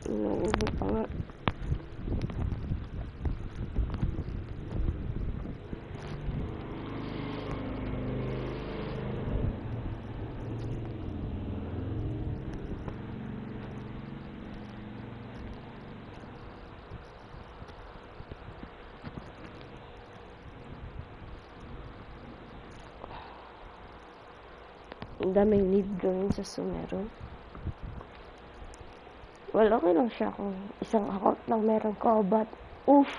Inuubo pa nga. Ang daming need gawin sa sumero. Well, okay lang siya kung isang account lang meron ko, but oof!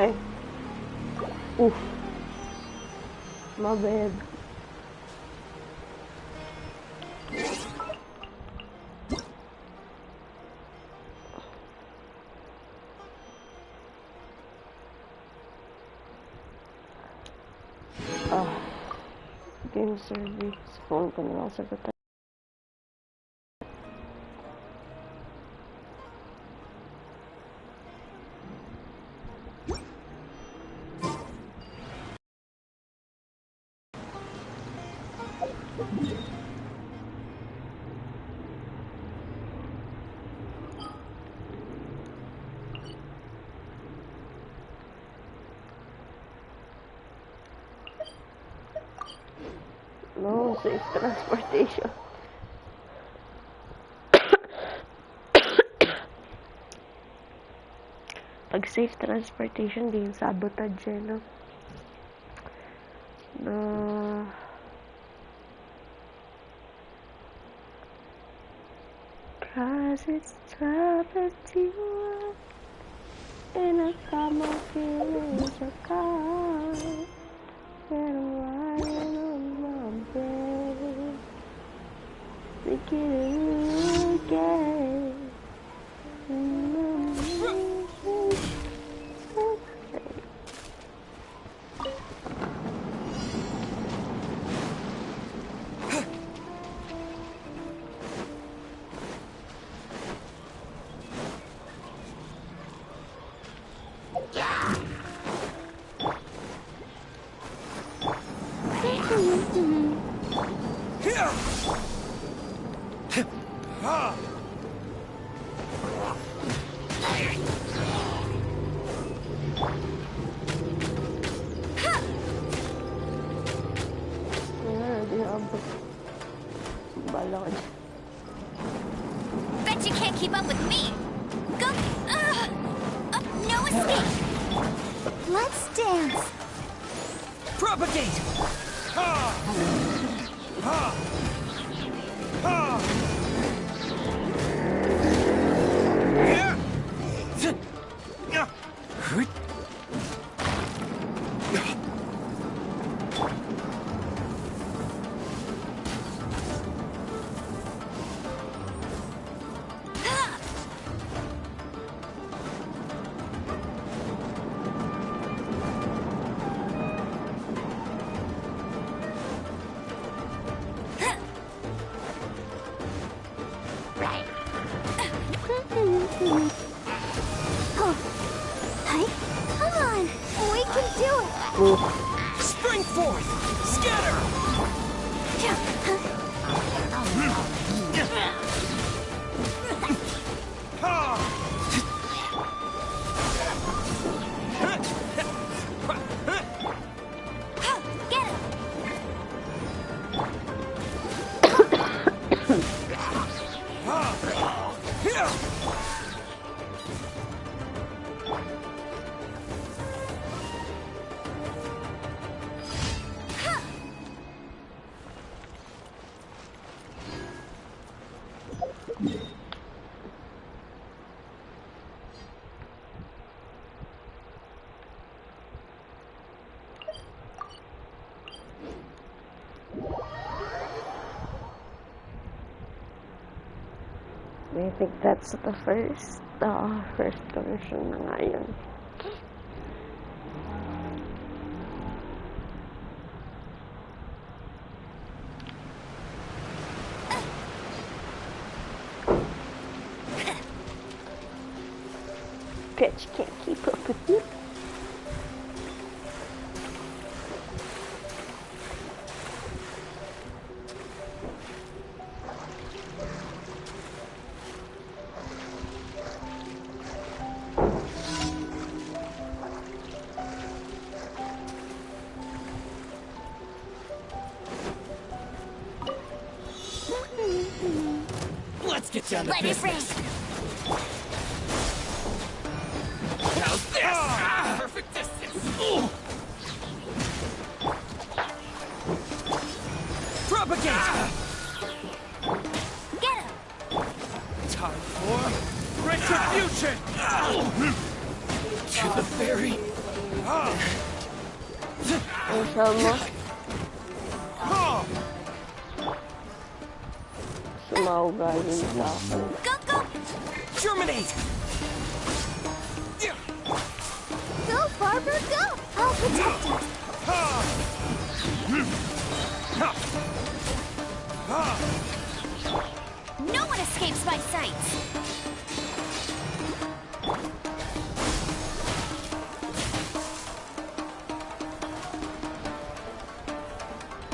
Ay. Oof. My bad. Game service. Phone ko na lang sagutan. No, safe transportation. Pag safe transportation, di yung sabotage, no? Cause it's tough as you are, and I got my feelings are gone, and I'm lying on my bed, thinking of you again. Bet you can't keep up with me. Go. No escape. Let's dance. Propagate. Ha! Ha! Ha! Yeah. Yeah. Come on, we can do it. Spring forth! Scatter! Get it. I think that's the first version na nga yun. Bitch can't keep up with you. Let's get down to Let it business. rain. How's this? Perfect distance. Ooh. Propagate. Get him. Time for retribution. To the fairy. Inşallah sınav galiba. Go, go. Germinate. Go, Barber, go. I'll protect you. No one escapes my sights.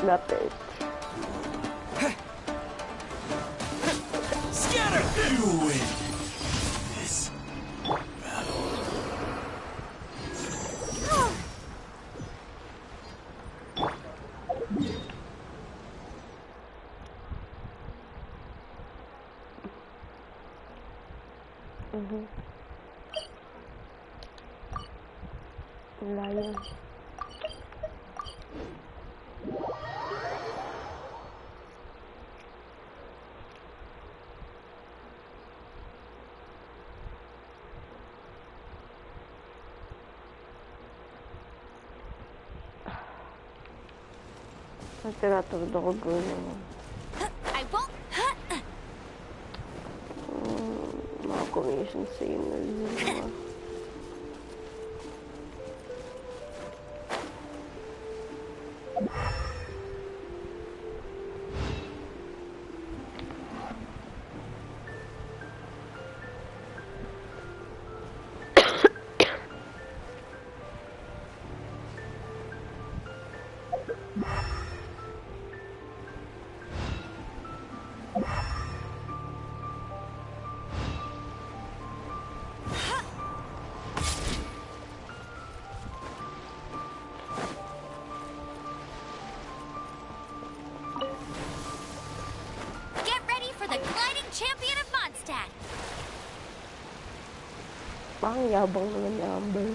Nothing. Scatter. You win. This battle. Lain. Natira-tira ako naman. I won't. Mga commission signal yun. Get ready for the gliding champion of Mondstadt. Parang yabang naman ni Amber.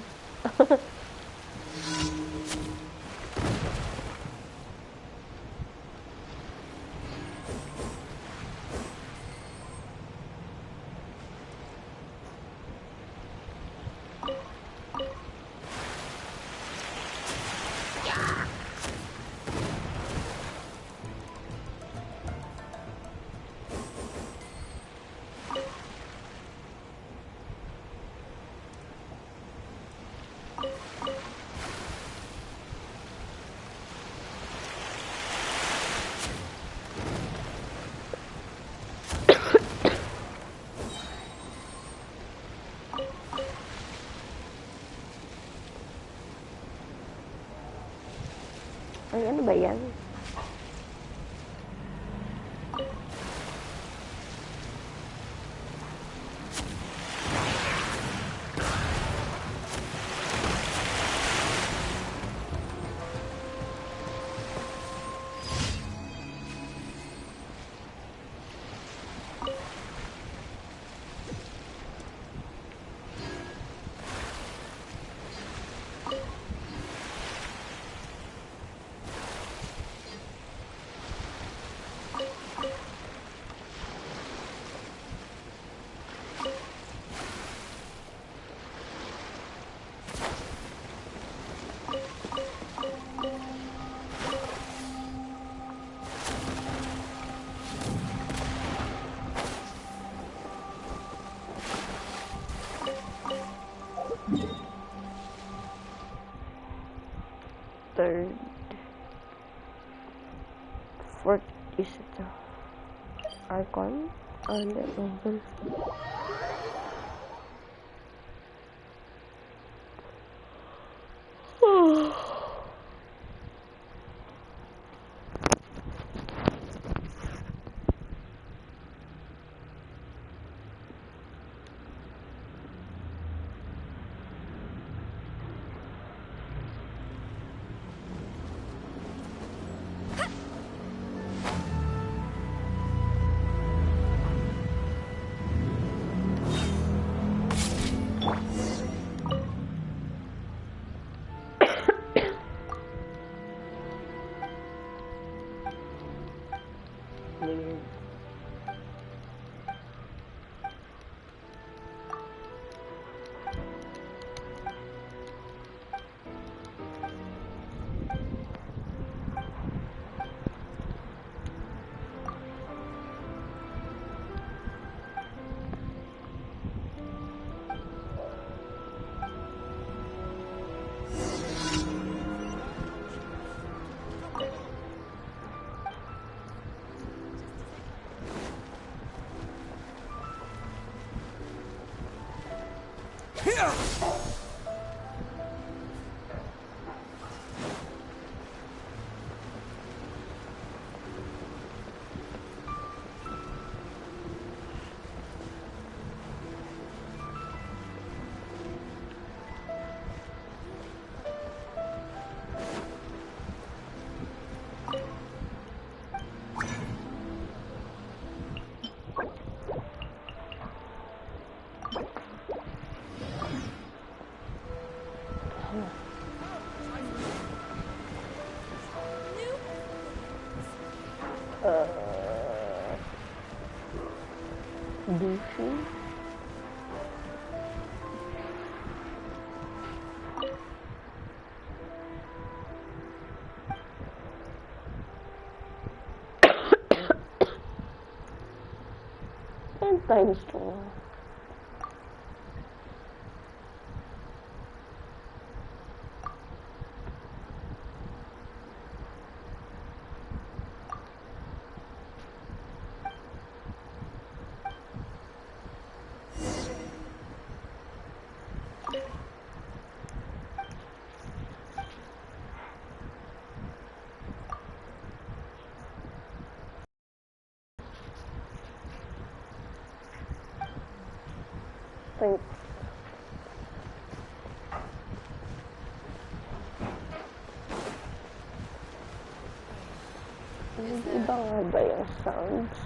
Ay, ano ba yan? third. Fourth is ito. Icon. And then novel. Here! Genshin. And time strong. Thanks. Iba nga ba yung sounds?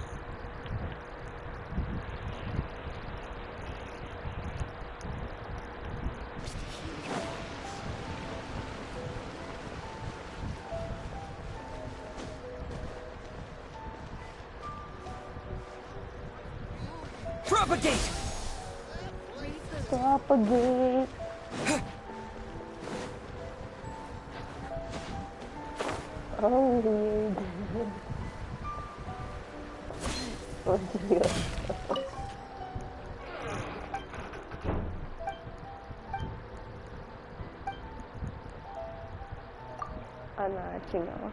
Propagate! Propagate. Oh, weird. Oh, seryoso. Anaching ako.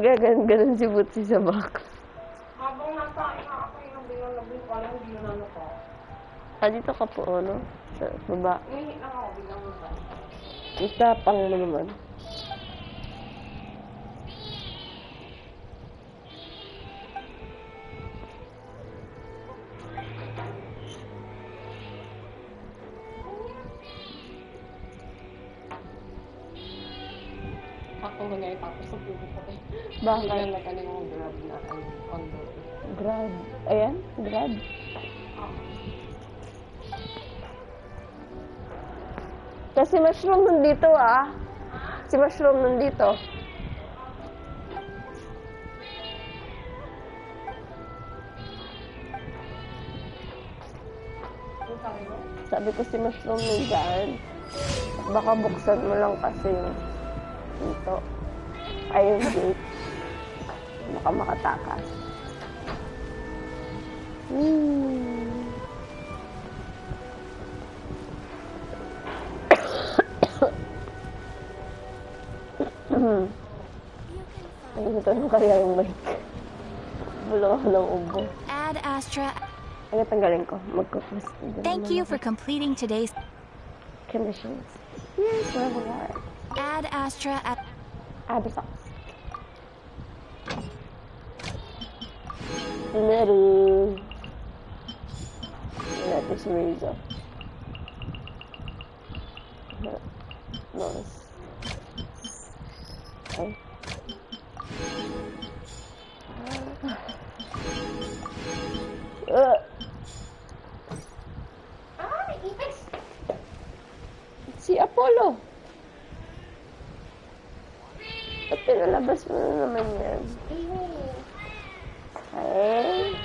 Gagan-ganon si Butsi sa box. Habang nasa ako yung biglang ko alam, hindi na ko. Ah, dito ka po, no? Sa baba. Umihi lang ako, biglang ba? Isa pang mo naman. Ako nga tapos sa buko ko eh. Bakit? Biglang nagkaling ako grab na on the Grad. Ayan, grad. Kasi mushroom nandito ah. Si mushroom nandito. Sabi ko si mushroom nandyan. Baka buksan mo lang kasi yung dito. Ay, yung gate. Baka makatakas. Ganito na kaya yung mic. Bulong ako ng ubo. Ad Astra. Ano tanggalin ko? Magkukust. Thank you for completing today's Commissions. Here's my reward. Ad Astra. Abyssos. Little. That is razor. Nice. Okay. Si Apollo. At pinalabas mo na naman yan. Okay.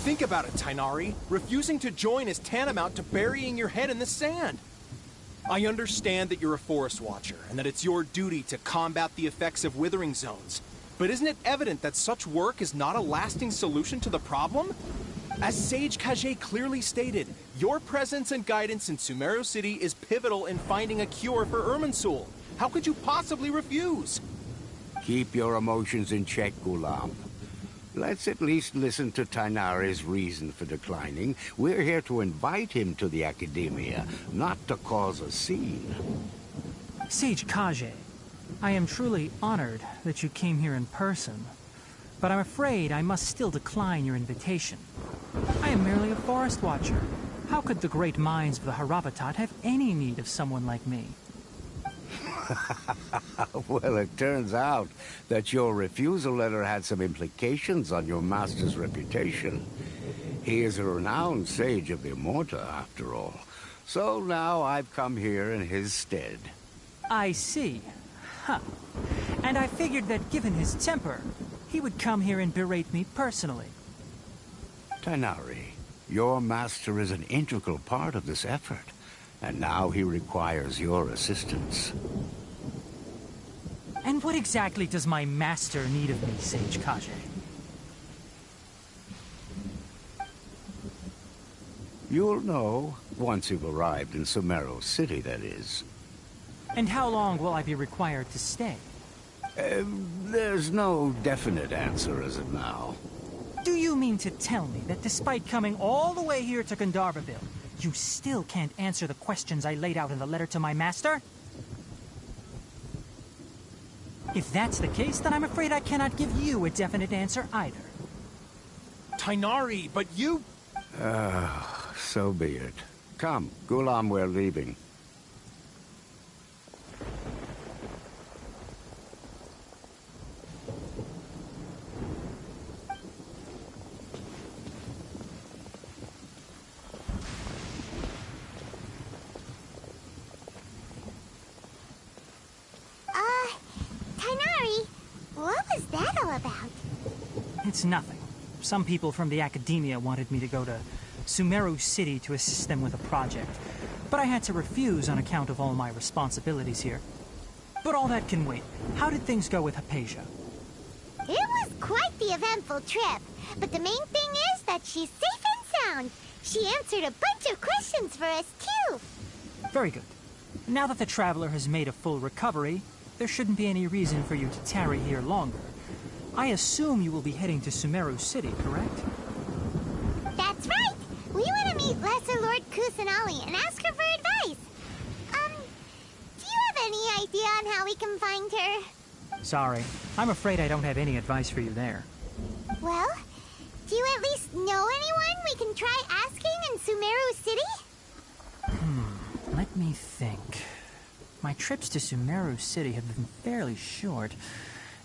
Think about it, Tainari. Refusing to join is tantamount to burying your head in the sand. I understand that you're a forest watcher, and that it's your duty to combat the effects of withering zones. But isn't it evident that such work is not a lasting solution to the problem? As Sage Kage clearly stated, your presence and guidance in Sumeru City is pivotal in finding a cure for Irminsul. How could you possibly refuse? Keep your emotions in check, Gulam. Let's at least listen to Tainari's reason for declining. We're here to invite him to the Academia, not to cause a scene. Sage Kage, I am truly honored that you came here in person, but I'm afraid I must still decline your invitation. I am merely a forest watcher. How could the great minds of the Haravatat have any need of someone like me? Well, it turns out that your refusal letter had some implications on your master's reputation. He is a renowned sage of the Immorta, after all. So now I've come here in his stead. I see. Huh. And I figured that given his temper, he would come here and berate me personally. Tainari, your master is an integral part of this effort, and now he requires your assistance. And what exactly does my master need of me, Sage Kage? You'll know once you've arrived in Sumeru City, that is. And how long will I be required to stay? There's no definite answer as of now. Do you mean to tell me that despite coming all the way here to Gandharvaville, you still can't answer the questions I laid out in the letter to my master? If that's the case, then I'm afraid I cannot give you a definite answer either. Tainari, but you... So be it. Come, Gulam, we're leaving. Tainari, what was that all about? It's nothing. Some people from the academia wanted me to go to Sumeru City to assist them with a project, but I had to refuse on account of all my responsibilities here. But all that can wait. How did things go with HAHAHAAH? It was quite the eventful trip, but the main thing is that she's safe and sound. She answered a bunch of questions for us, too. Very good. Now that the traveler has made a full recovery, there shouldn't be any reason for you to tarry here longer. I assume you will be heading to Sumeru City, correct? That's right! We want to meet Lesser Lord Kusanali and ask her for advice. Do you have any idea on how we can find her? Sorry, I'm afraid I don't have any advice for you there. Well, do you at least know anyone we can try asking in Sumeru City? Let me think. My trips to Sumeru City have been fairly short,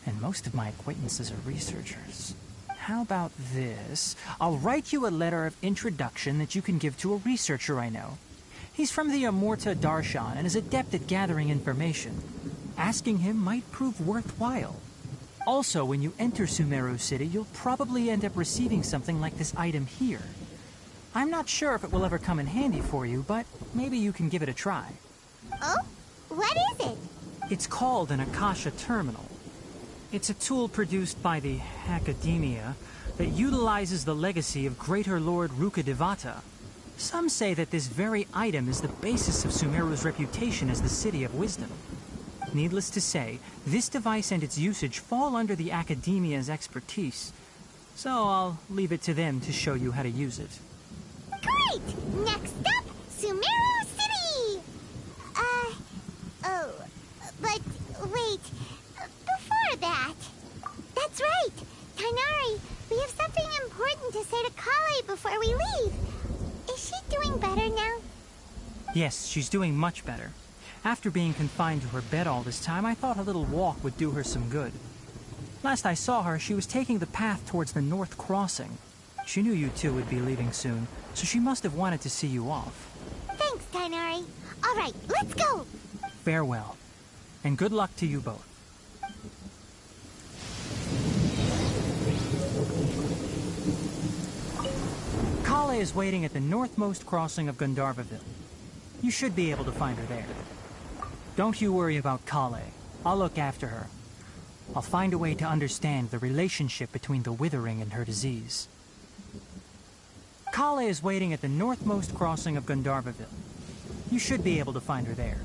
and most of my acquaintances are researchers. How about this? I'll write you a letter of introduction that you can give to a researcher I know. He's from the Amurta Darshan and is adept at gathering information. Asking him might prove worthwhile. Also, when you enter Sumeru City, you'll probably end up receiving something like this item here. I'm not sure if it will ever come in handy for you, but maybe you can give it a try. Oh? What is it? It's called an Akasha Terminal. It's a tool produced by the Academia that utilizes the legacy of Greater Lord Rukkhadevata. Some say that this very item is the basis of Sumeru's reputation as the City of Wisdom. Needless to say, this device and its usage fall under the Academia's expertise, so I'll leave it to them to show you how to use it. Great! Next up, Sumeru City! But wait, before that... That's right! Tainari, we have something important to say to Kale before we leave. Is she doing better now? Yes, she's doing much better. After being confined to her bed all this time, I thought a little walk would do her some good. Last I saw her, she was taking the path towards the North Crossing. She knew you two would be leaving soon, so she must have wanted to see you off. Thanks, Tainari. All right, let's go! Farewell, and good luck to you both. Kale is waiting at the northmost crossing of Gandharvaville. You should be able to find her there. Don't you worry about Kale. I'll look after her. I'll find a way to understand the relationship between the withering and her disease. Kale is waiting at the northmost crossing of Gandharvaville. You should be able to find her there.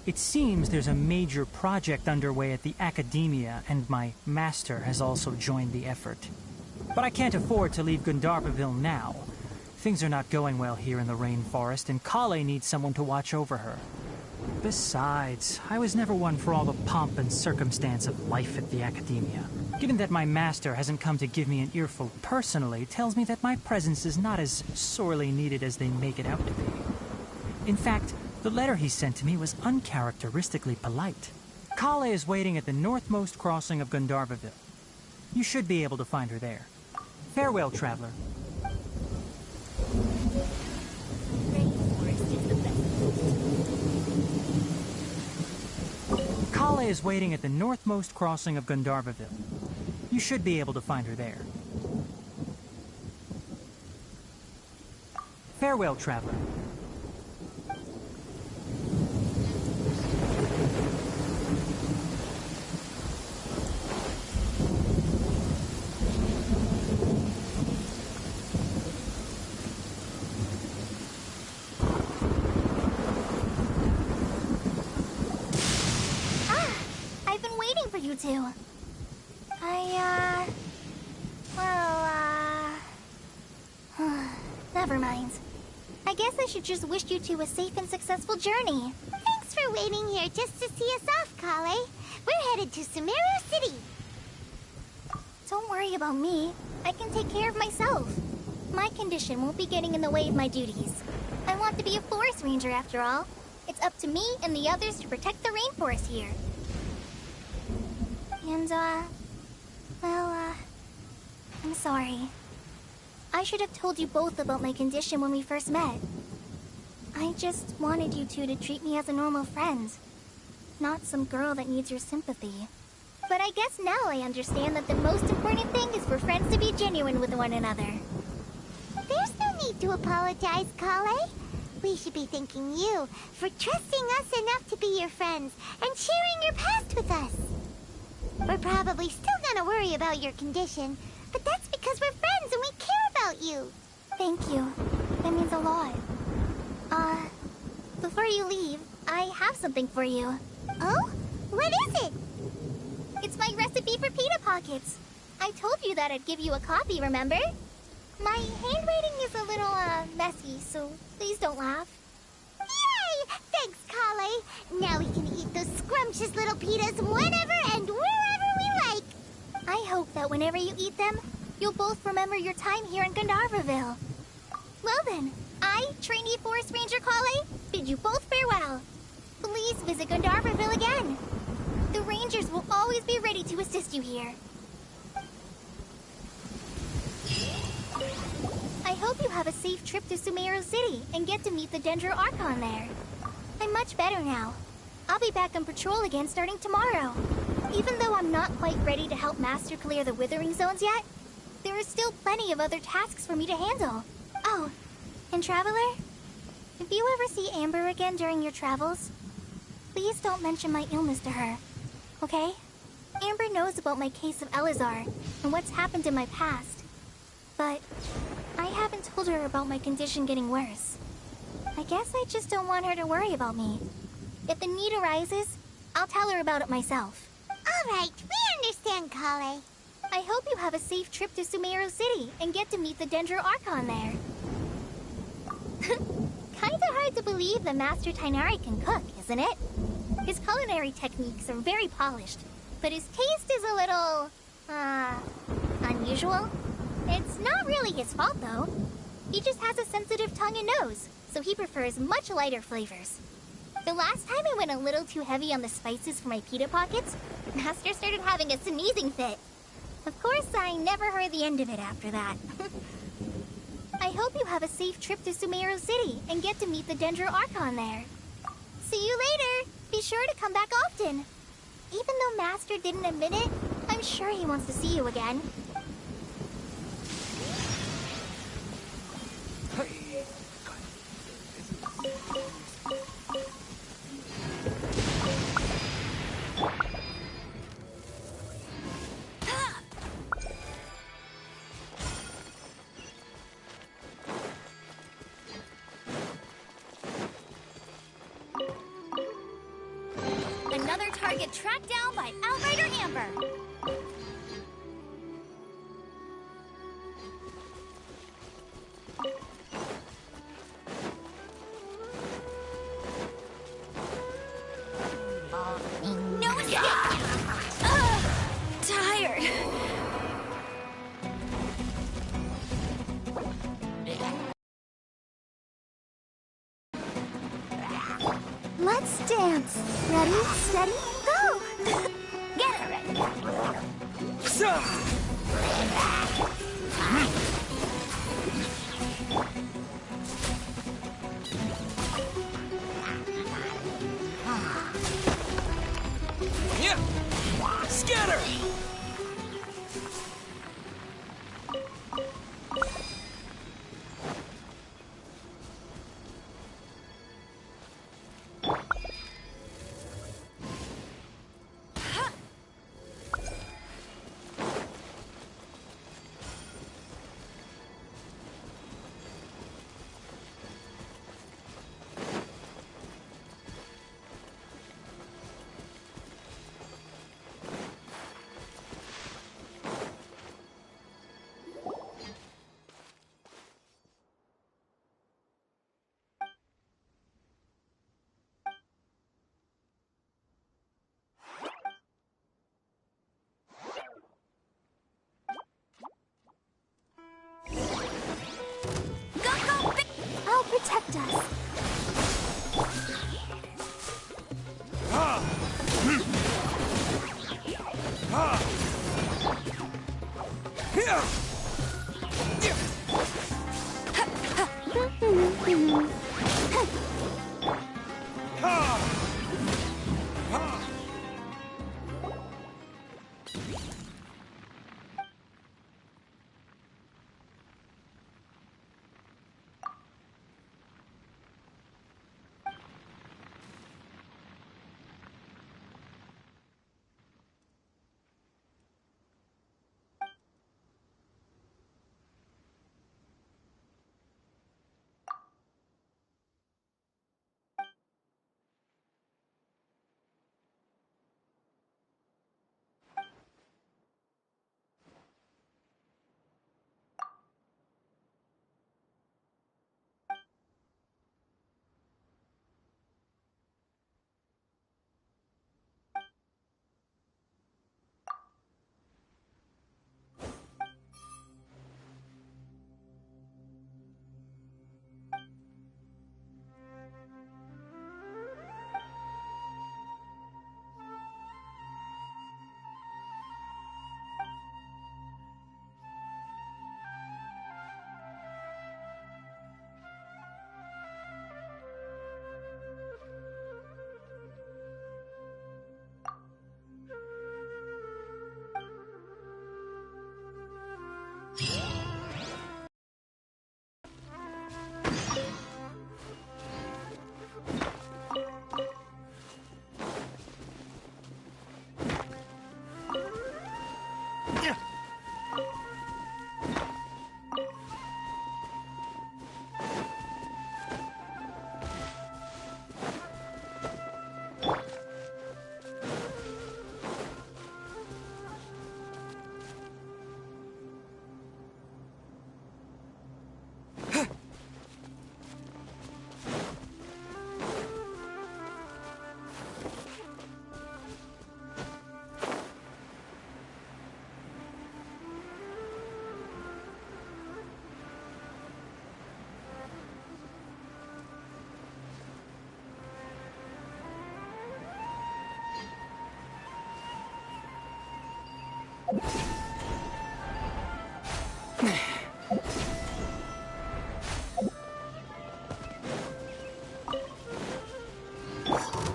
It seems there's a major project underway at the Academia, and my master has also joined the effort. But I can't afford to leave Gandharvaville now. Things are not going well here in the rainforest, and Kale needs someone to watch over her. Besides, I was never one for all the pomp and circumstance of life at the Academia. Given that my master hasn't come to give me an earful personally, tells me that my presence is not as sorely needed as they make it out to be. In fact, the letter he sent to me was uncharacteristically polite. Kale is waiting at the northmost crossing of Gandharvaville. You should be able to find her there. Farewell, traveler. Kale is waiting at the northmost crossing of Gandharvaville. You should be able to find her there. Farewell, traveler. I've been waiting for you two. Never mind. I guess I should just wish you two a safe and successful journey. Thanks for waiting here just to see us off, Kale. We're headed to Sumeru City. Don't worry about me. I can take care of myself. My condition won't be getting in the way of my duties. I want to be a forest ranger after all. It's up to me and the others to protect the rainforest here. And, I'm sorry. I should have told you both about my condition when we first met. I just wanted you two to treat me as a normal friend, not some girl that needs your sympathy. But I guess now I understand that the most important thing is for friends to be genuine with one another. There's no need to apologize, Kale. We should be thanking you for trusting us enough to be your friends and sharing your past with us. We're probably still gonna worry about your condition, but that's because we're friends and we care about you. Thank you. That means a lot. Before you leave, I have something for you. Oh? What is it? It's my recipe for pita pockets. I told you that I'd give you a copy, remember? My handwriting is a little, messy, so please don't laugh. Yay! Thanks, Kale. Now we can eat those scrumptious little pitas whenever and wherever we like. I hope that whenever you eat them, you'll both remember your time here in Gandharvaville. Well then, I, trainee Forest Ranger Kale, bid you both farewell. Please visit Gandharvaville again. The Rangers will always be ready to assist you here. I hope you have a safe trip to Sumeru City and get to meet the Dendro Archon there. I'm much better now. I'll be back on patrol again starting tomorrow. Even though I'm not quite ready to help Master clear the Withering Zones yet, there are still plenty of other tasks for me to handle. Oh, and Traveler, if you ever see Amber again during your travels, please don't mention my illness to her, okay? Amber knows about my case of Elazar and what's happened in my past, but I haven't told her about my condition getting worse. I guess I just don't want her to worry about me. If the need arises, I'll tell her about it myself. All right, we understand, Kale. I hope you have a safe trip to Sumeru City and get to meet the Dendro Archon there. Kinda hard to believe the Master Tighnari can cook, isn't it? His culinary techniques are very polished, but his taste is a little, unusual. It's not really his fault, though. He just has a sensitive tongue and nose, so he prefers much lighter flavors. The last time I went a little too heavy on the spices for my pita pockets, Master started having a sneezing fit. Of course, I never heard the end of it after that. I hope you have a safe trip to Sumeru City and get to meet the Dendro Archon there. See you later! Be sure to come back often. Even though Master didn't admit it, I'm sure he wants to see you again. Another target tracked down by Outrider Amber. No escape! Tired. Let's dance. Ready, steady, go! Get her! Yeah! Scatter! I'll protect us.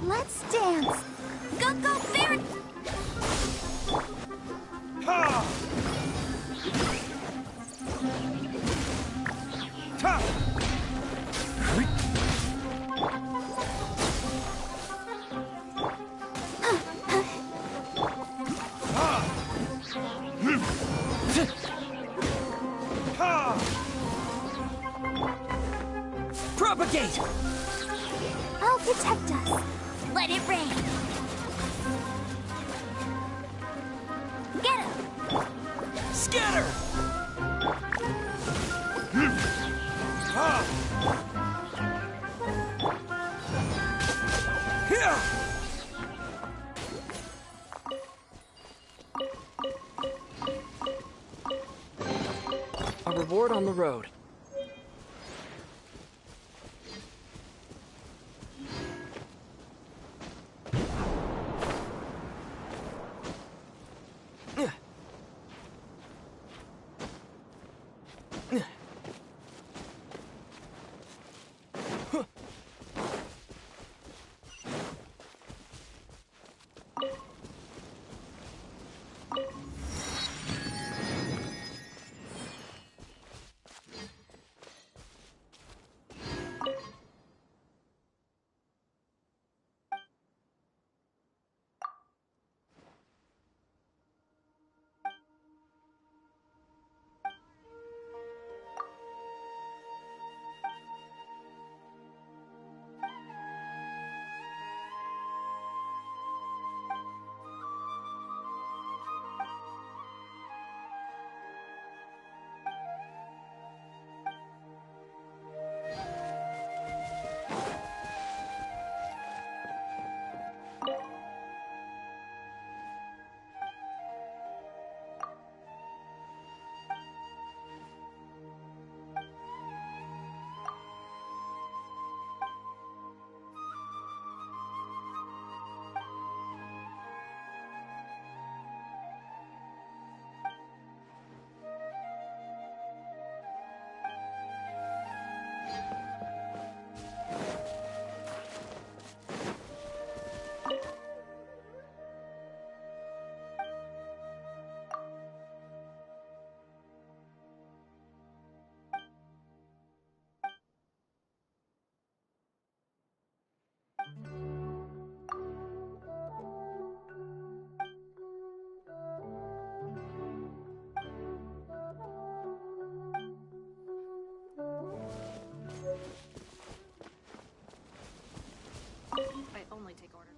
Let's dance. Go, go, Ferret! Ha! Ta! Propagate! I'll protect us. Let it rain. Get him! Scatter! A reward on the road. I only take orders.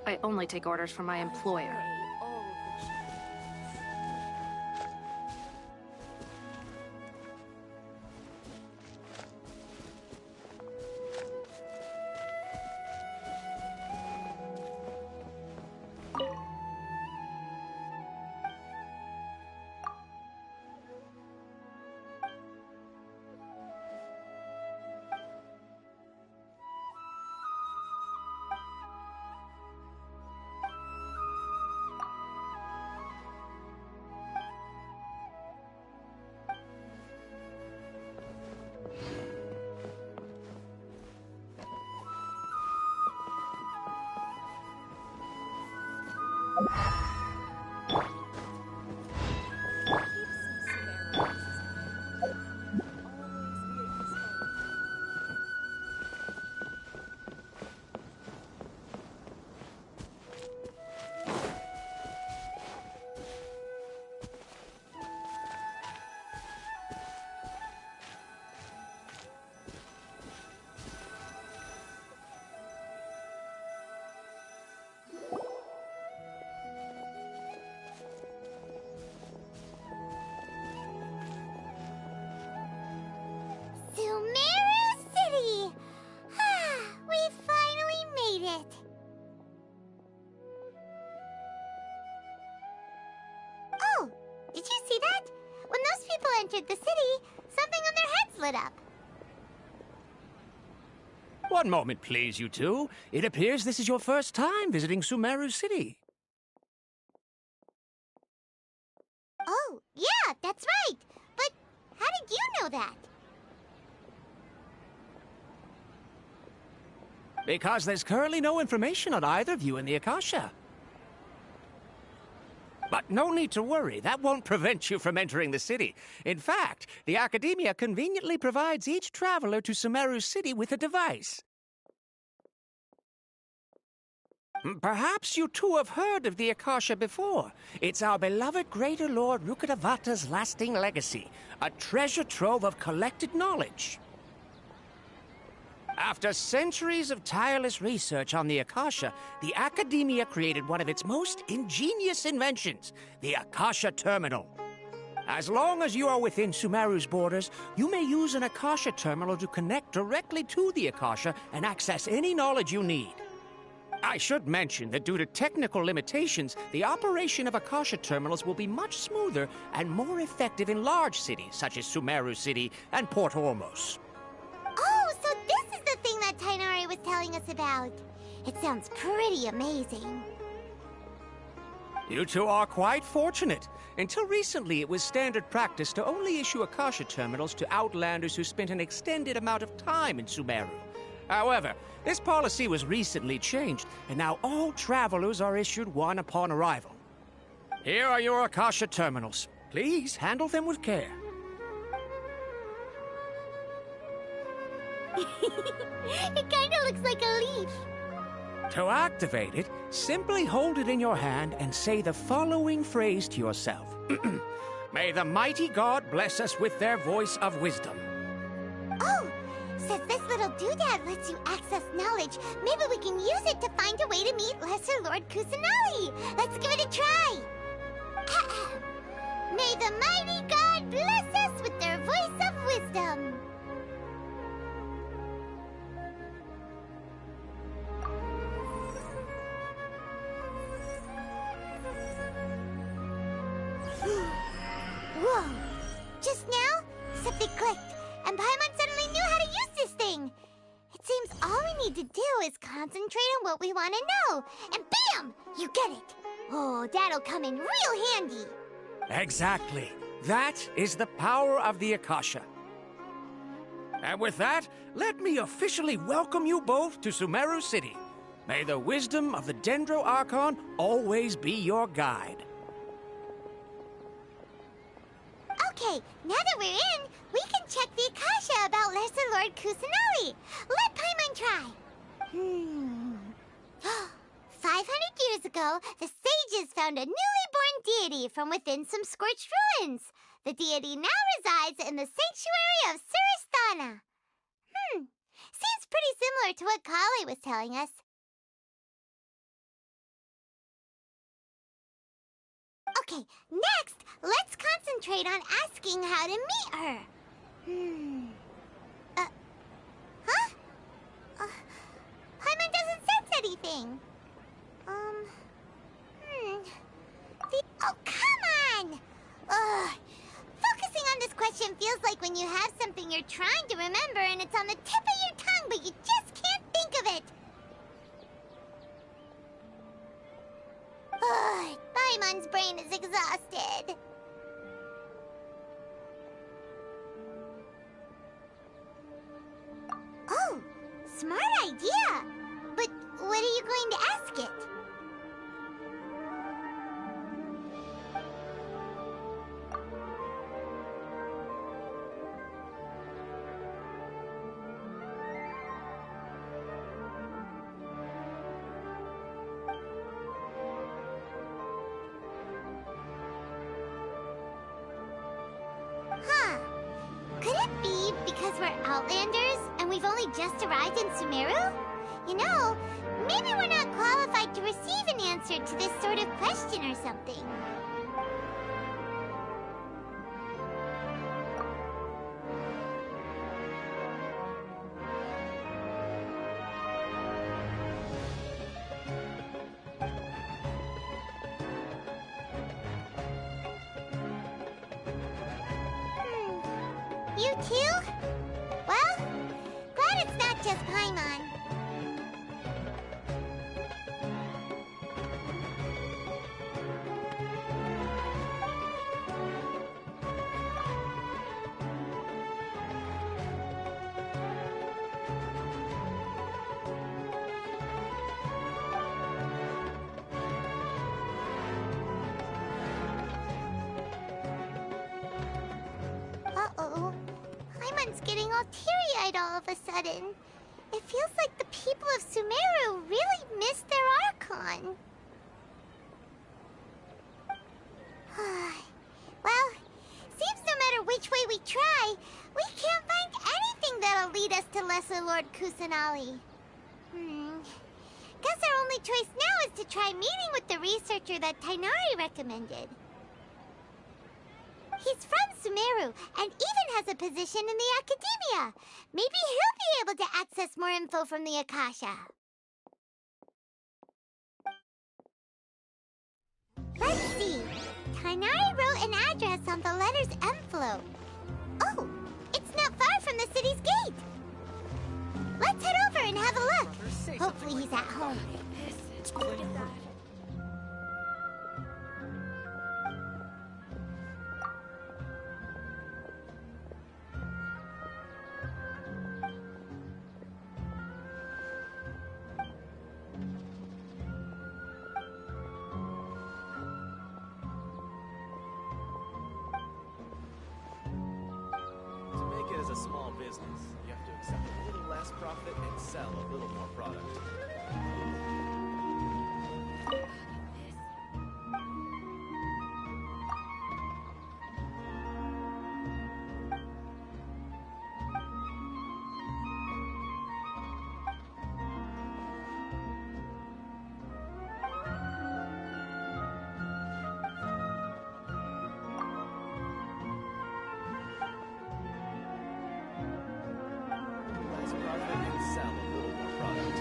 I only take orders from my employer. people entered the city, something on their heads lit up. One moment, please, you two. It appears this is your first time visiting Sumeru City. Oh, yeah, that's right. But how did you know that? Because there's currently no information on either of you in the Akasha. But no need to worry, that won't prevent you from entering the city. In fact, the Academia conveniently provides each traveler to Sumeru City with a device. Perhaps you two have heard of the Akasha before. It's our beloved Greater Lord Rukkhadevata's lasting legacy, a treasure trove of collected knowledge. After centuries of tireless research on the Akasha, the Academia created one of its most ingenious inventions, the Akasha Terminal. As long as you are within Sumeru's borders, you may use an Akasha Terminal to connect directly to the Akasha and access any knowledge you need. I should mention that due to technical limitations, the operation of Akasha Terminals will be much smoother and more effective in large cities such as Sumeru City and Port Ormos. Oh, so this is the thing that Tainari was telling us about. It sounds pretty amazing. You two are quite fortunate. Until recently, it was standard practice to only issue Akasha Terminals to outlanders who spent an extended amount of time in Sumeru. However, this policy was recently changed, and now all travelers are issued one upon arrival. Here are your Akasha Terminals. Please handle them with care. It kinda looks like a leaf. To activate it, simply hold it in your hand and say the following phrase to yourself. May the mighty God bless us with their voice of wisdom. Oh, since this little doodad lets you access knowledge, maybe we can use it to find a way to meet Lesser Lord Kusanali. Let's give it a try. May the mighty God bless us with their voice of wisdom. Whoa! Just now, something clicked, and Paimon suddenly knew how to use this thing. It seems all we need to do is concentrate on what we want to know, and bam! You get it. Oh, that'll come in real handy. Exactly. That is the power of the Akasha. And with that, let me officially welcome you both to Sumeru City. May the wisdom of the Dendro Archon always be your guide. Okay, now that we're in, we can check the Akasha about Lesser Lord Kusanali. Let Paimon try. 500 years ago, the sages found a newly born deity from within some scorched ruins. The deity now resides in the sanctuary of Surasthana. Seems pretty similar to what Kali was telling us. Okay, next, let's concentrate on asking how to meet her. Paimon doesn't sense anything. Oh, come on! Focusing on this question feels like when you have something you're trying to remember and it's on the tip of your tongue, but you just can't think of it. Paimon's brain is exhausted. Oh, smart idea. But what are you going to ask it? Could it be because we're Outlanders and we've only just arrived in Sumeru? You know, maybe we're not qualified to receive an answer to this sort of question or something. You too? Well, glad it's not just Paimon. Uh-oh. Paimon's getting all teary-eyed all of a sudden. It feels like the people of Sumeru really missed their Archon. Well, seems no matter which way we try, we can't find anything that'll lead us to Lesser Lord Kusanali. Guess our only choice now is to try meeting with the researcher that Tainari recommended. He's from Sumeru, and even has a position in the Academia. Maybe he'll be able to access more info from the Akasha. Let's see. Tainari wrote an address on the letter's envelope. Oh, it's not far from the city's gate. Let's head over and have a look. Hopefully he's at home. To make it as a small business, you have to accept a little less profit and sell a little more product. Less profit and sell a little more product.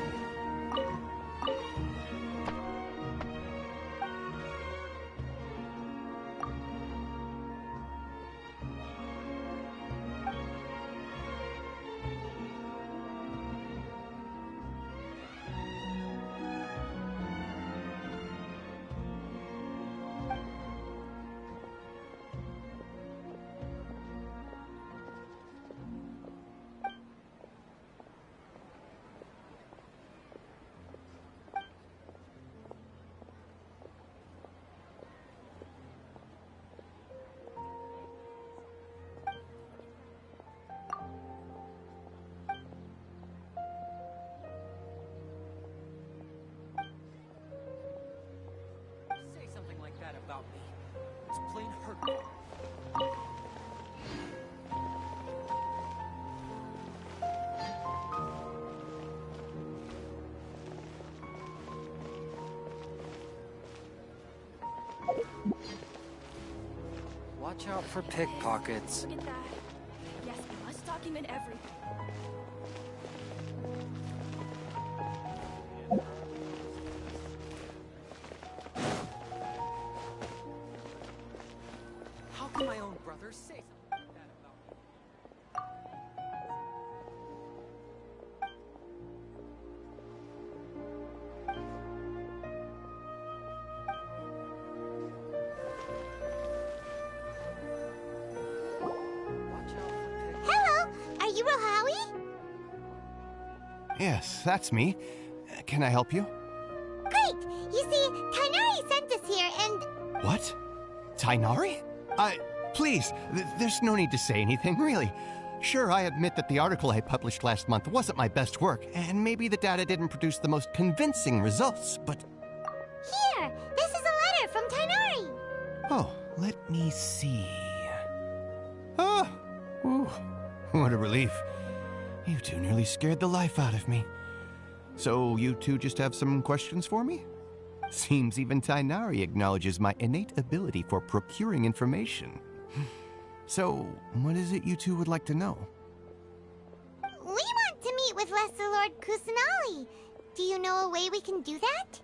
Say something like that about me. It's plain hurtful. Watch out for pickpockets. Look at that. Yes, we must document everything. How can my own brother say something like that about me? Watch out for Hello, are you Rohawi? Yes, that's me. Can I help you? Great! You see, Tainari sent us here and... What? Tainari? Please, there's no need to say anything, really. Sure, I admit that the article I published last month wasn't my best work, and maybe the data didn't produce the most convincing results, but... Here! This is a letter from Tainari! Oh, let me see... Oh! Ooh, what a relief. You two nearly scared the life out of me. So, you two just have some questions for me? Seems even Tainari acknowledges my innate ability for procuring information. So, what is it you two would like to know? We want to meet with Lesser Lord Kusanali. Do you know a way we can do that?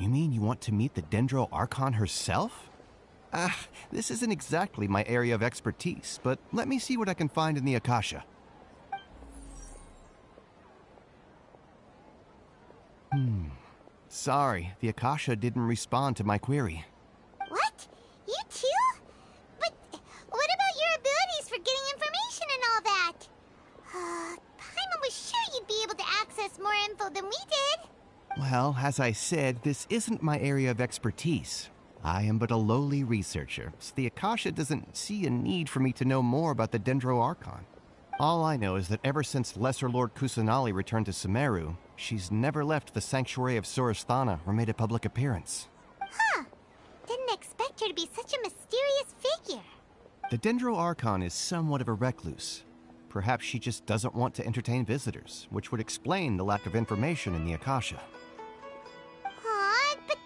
You mean you want to meet the Dendro Archon herself? This isn't exactly my area of expertise, but let me see what I can find in the Akasha. Sorry, the Akasha didn't respond to my query. What? You too? But what about your abilities for getting information and all that? Paimon was sure you'd be able to access more info than we did. Well, as I said, this isn't my area of expertise. I am but a lowly researcher, so the Akasha doesn't see a need for me to know more about the Dendro Archon. All I know is that ever since Lesser Lord Kusanali returned to Sumeru, she's never left the Sanctuary of Surasthana or made a public appearance. Huh. Didn't expect her to be such a mysterious figure. The Dendro Archon is somewhat of a recluse. Perhaps she just doesn't want to entertain visitors, which would explain the lack of information in the Akasha. Aw, but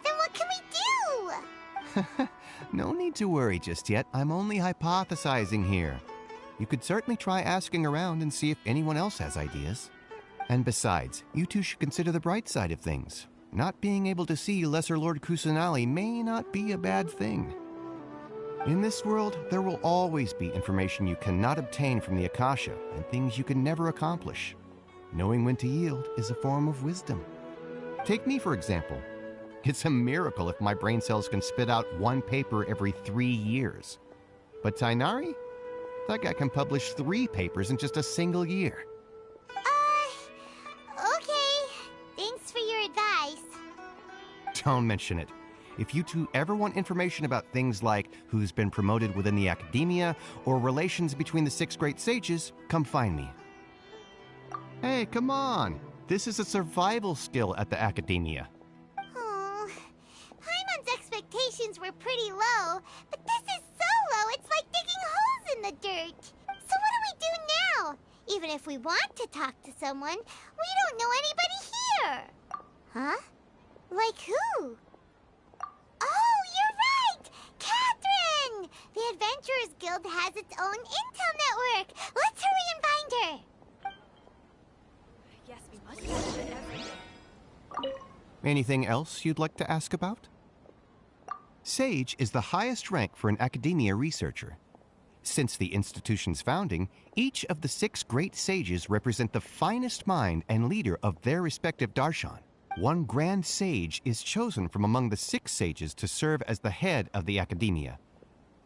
then what can we do? No need to worry just yet. I'm only hypothesizing here. You could certainly try asking around and see if anyone else has ideas. And besides, you two should consider the bright side of things. Not being able to see Lesser Lord Kusanali may not be a bad thing. In this world, there will always be information you cannot obtain from the Akasha and things you can never accomplish. Knowing when to yield is a form of wisdom. Take me, for example. It's a miracle if my brain cells can spit out one paper every 3 years. But Tainari? That guy can publish 3 papers in just a single year. Okay. Thanks for your advice. Don't mention it. If you two ever want information about things like who's been promoted within the academia or relations between the 6 great sages, come find me. Hey, come on. This is a survival skill at the academia. Oh, Paimon's expectations were pretty low, but this is so low it's like digging holes in the dirt. So what do we do now? Even if we want to talk to someone, we don't know anybody here. Huh? Like who? Oh, you're right! Catherine! The Adventurers Guild has its own intel network. Let's hurry and find her. Yes, we must document everything. Anything else you'd like to ask about? Sage is the highest rank for an academia researcher. Since the institution's founding, each of the 6 great sages represent the finest mind and leader of their respective darshan. One grand sage is chosen from among the 6 sages to serve as the head of the academia.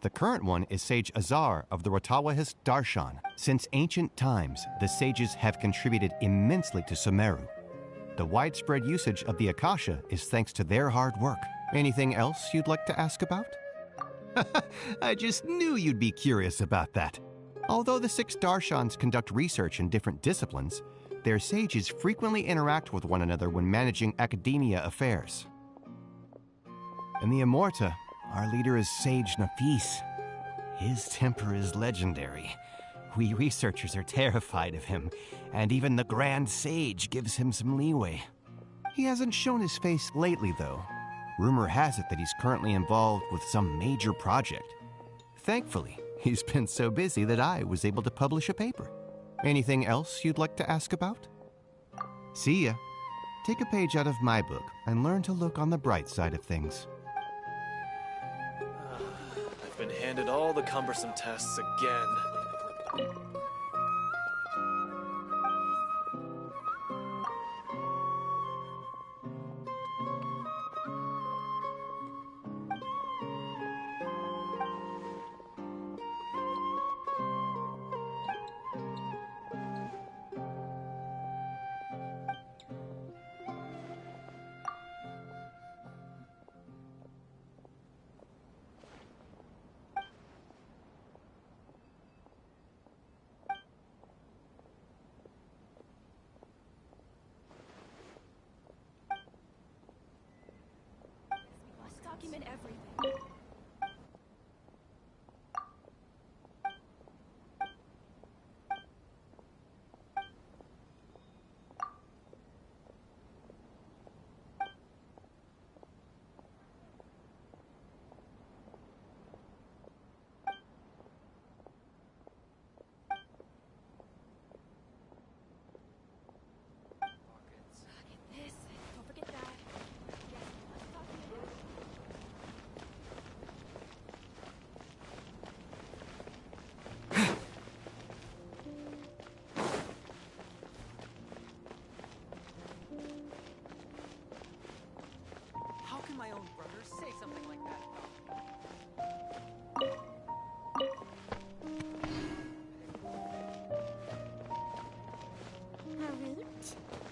The current one is Sage Azar of the Rotawahist Darshan. Since ancient times, the sages have contributed immensely to Sumeru. The widespread usage of the Akasha is thanks to their hard work. Anything else you'd like to ask about? I just knew you'd be curious about that. Although the 6 Darshans conduct research in different disciplines, their sages frequently interact with one another when managing academia affairs. In the Immorta, our leader is Sage Nafis. His temper is legendary. We researchers are terrified of him, and even the Grand Sage gives him some leeway. He hasn't shown his face lately, though. Rumor has it that he's currently involved with some major project. Thankfully, he's been so busy that I was able to publish a paper. Anything else you'd like to ask about? See ya. Take a page out of my book and learn to look on the bright side of things. I've been handed all the cumbersome tests again. We must document everything. Get this. Don't forget that. Yes, we must document everything.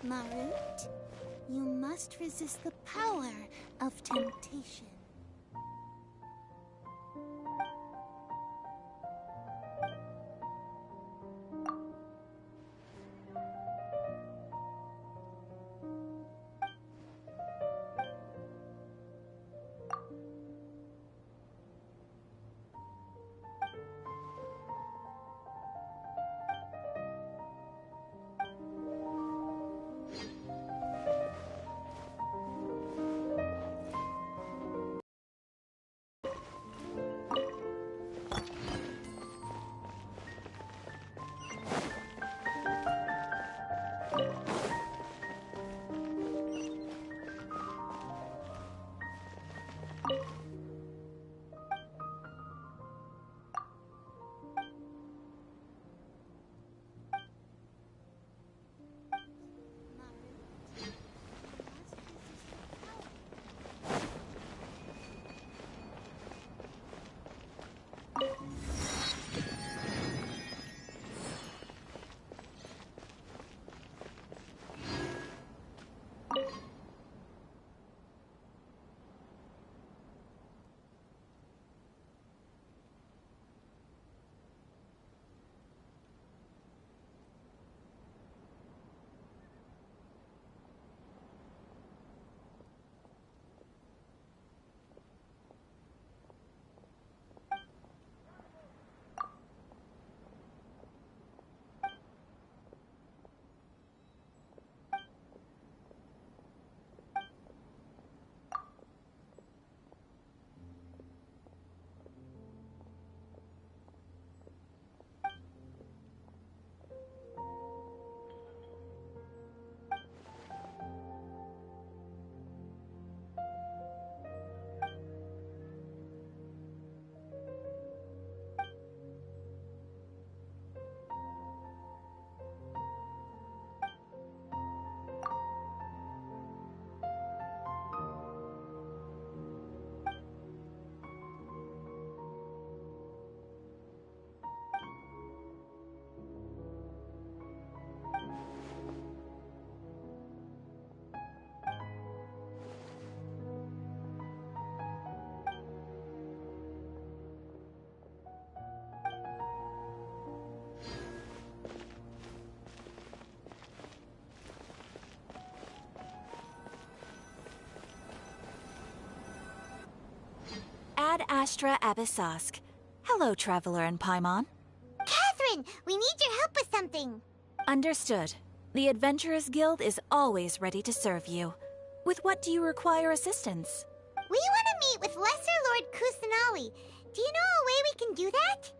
Marut, you must resist the power of temptation. Ad Astra Abyssosk. Hello, Traveler and Paimon. Catherine, we need your help with something. Understood. The Adventurers Guild is always ready to serve you. With what do you require assistance? We want to meet with Lesser Lord Kusanali. Do you know a way we can do that?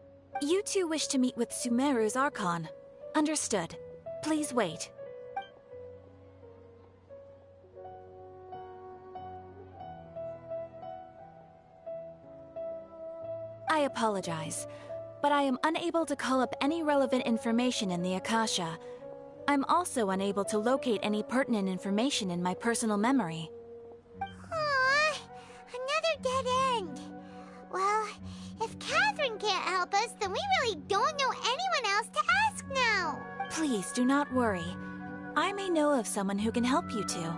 You two wish to meet with Sumeru's Archon. Understood. Please wait. I apologize, but I am unable to call up any relevant information in the Akasha. I'm also unable to locate any pertinent information in my personal memory. Aww, another dead end. Well, if Catherine can't help us, then we really don't know anyone else to ask now. Please do not worry. I may know of someone who can help you two.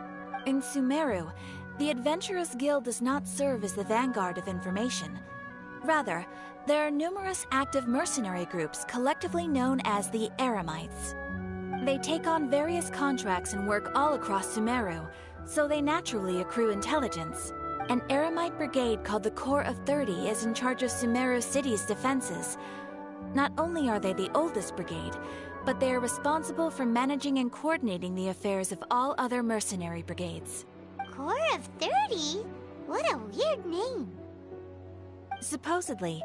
In Sumeru, the Adventurers Guild does not serve as the vanguard of information. Rather, there are numerous active mercenary groups collectively known as the Eremites. They take on various contracts and work all across Sumeru, so they naturally accrue intelligence. An Eremite brigade called the Corps of 30 is in charge of Sumeru City's defenses. Not only are they the oldest brigade, but they are responsible for managing and coordinating the affairs of all other mercenary brigades. Corps of 30? What a weird name. Supposedly,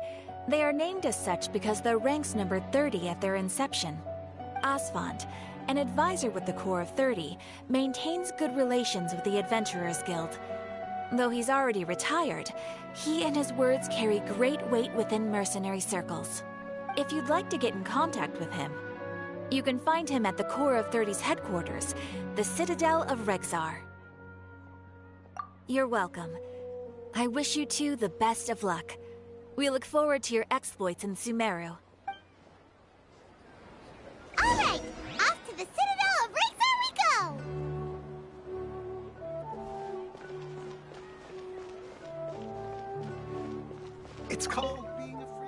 they are named as such because their ranks numbered 30 at their inception. Asphalt, an advisor with the Corps of 30, maintains good relations with the Adventurers Guild. Though he's already retired, he and his words carry great weight within mercenary circles. If you'd like to get in contact with him, you can find him at the Corps of 30's headquarters, the Citadel of Rexar. You're welcome. I wish you two the best of luck. We look forward to your exploits in Sumeru. All right, off to the Citadel of Rexar we go! It's called being a free.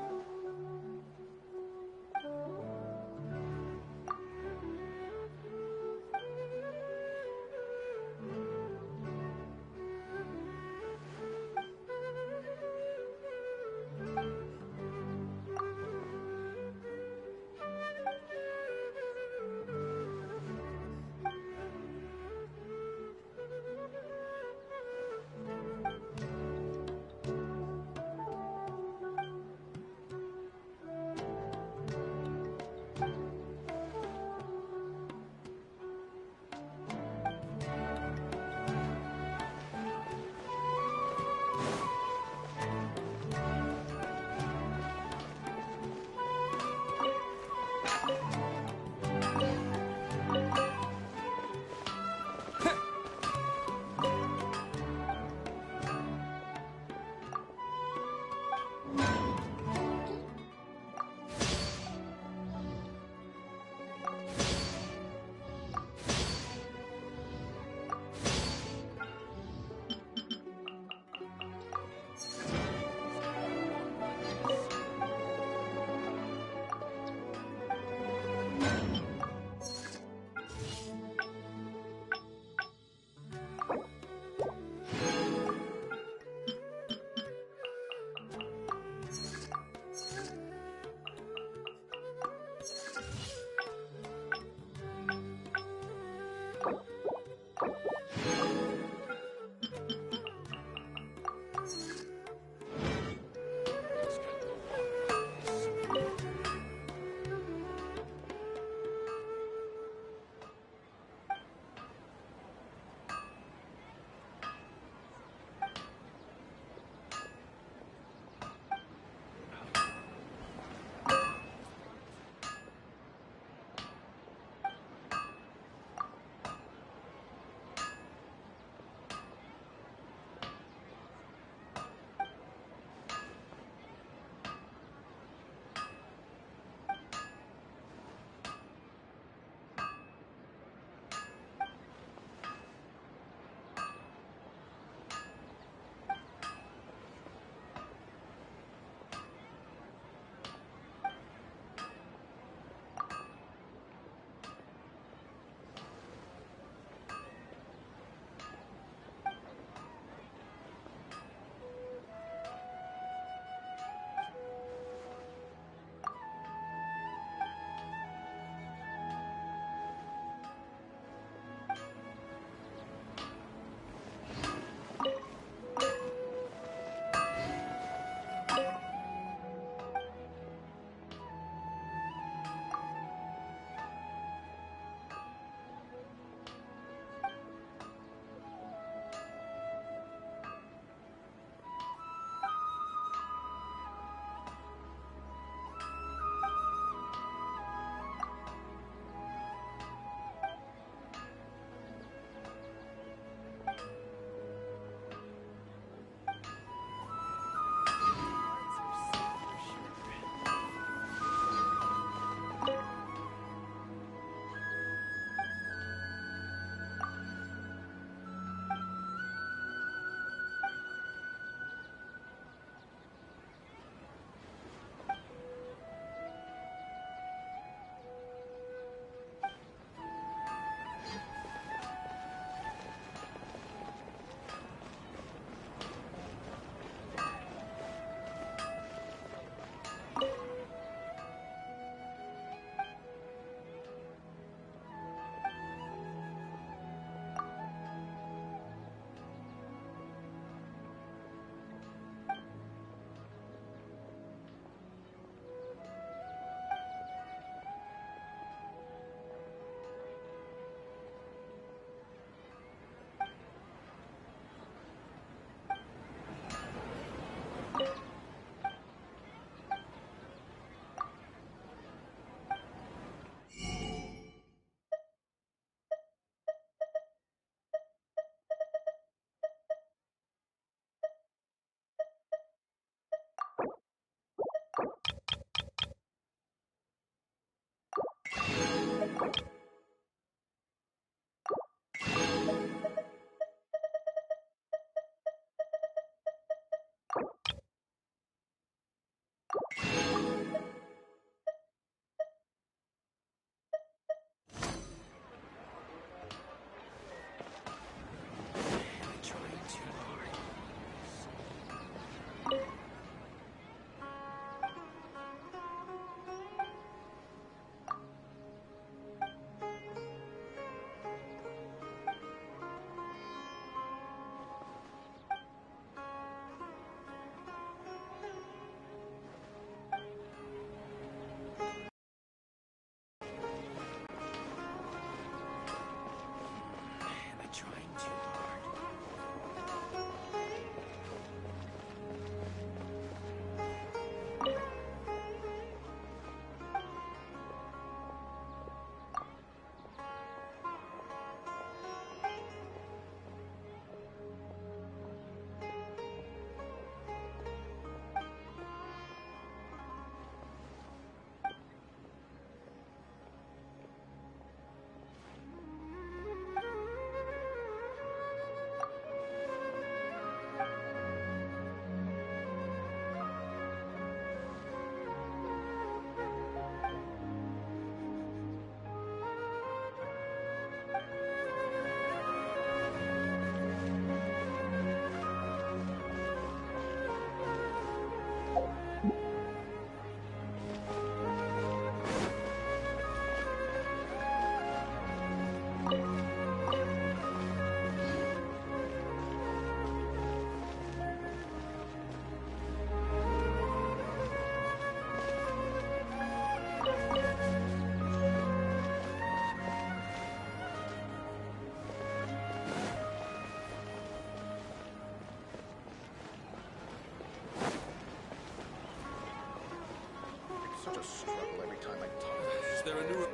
such a struggle every time I talk. Is there a new...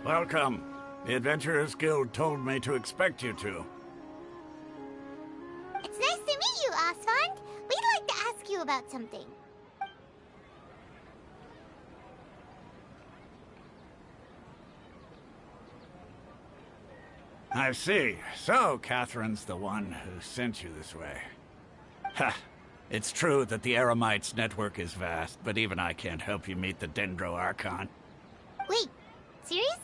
Welcome. The Adventurers Guild told me to expect you two. It's nice to meet you, Oswald. We'd like to ask you about something. I see. So, Catherine's the one who sent you this way. Ha! It's true that the Eremites' network is vast, but even I can't help you meet the Dendro Archon. Wait, seriously?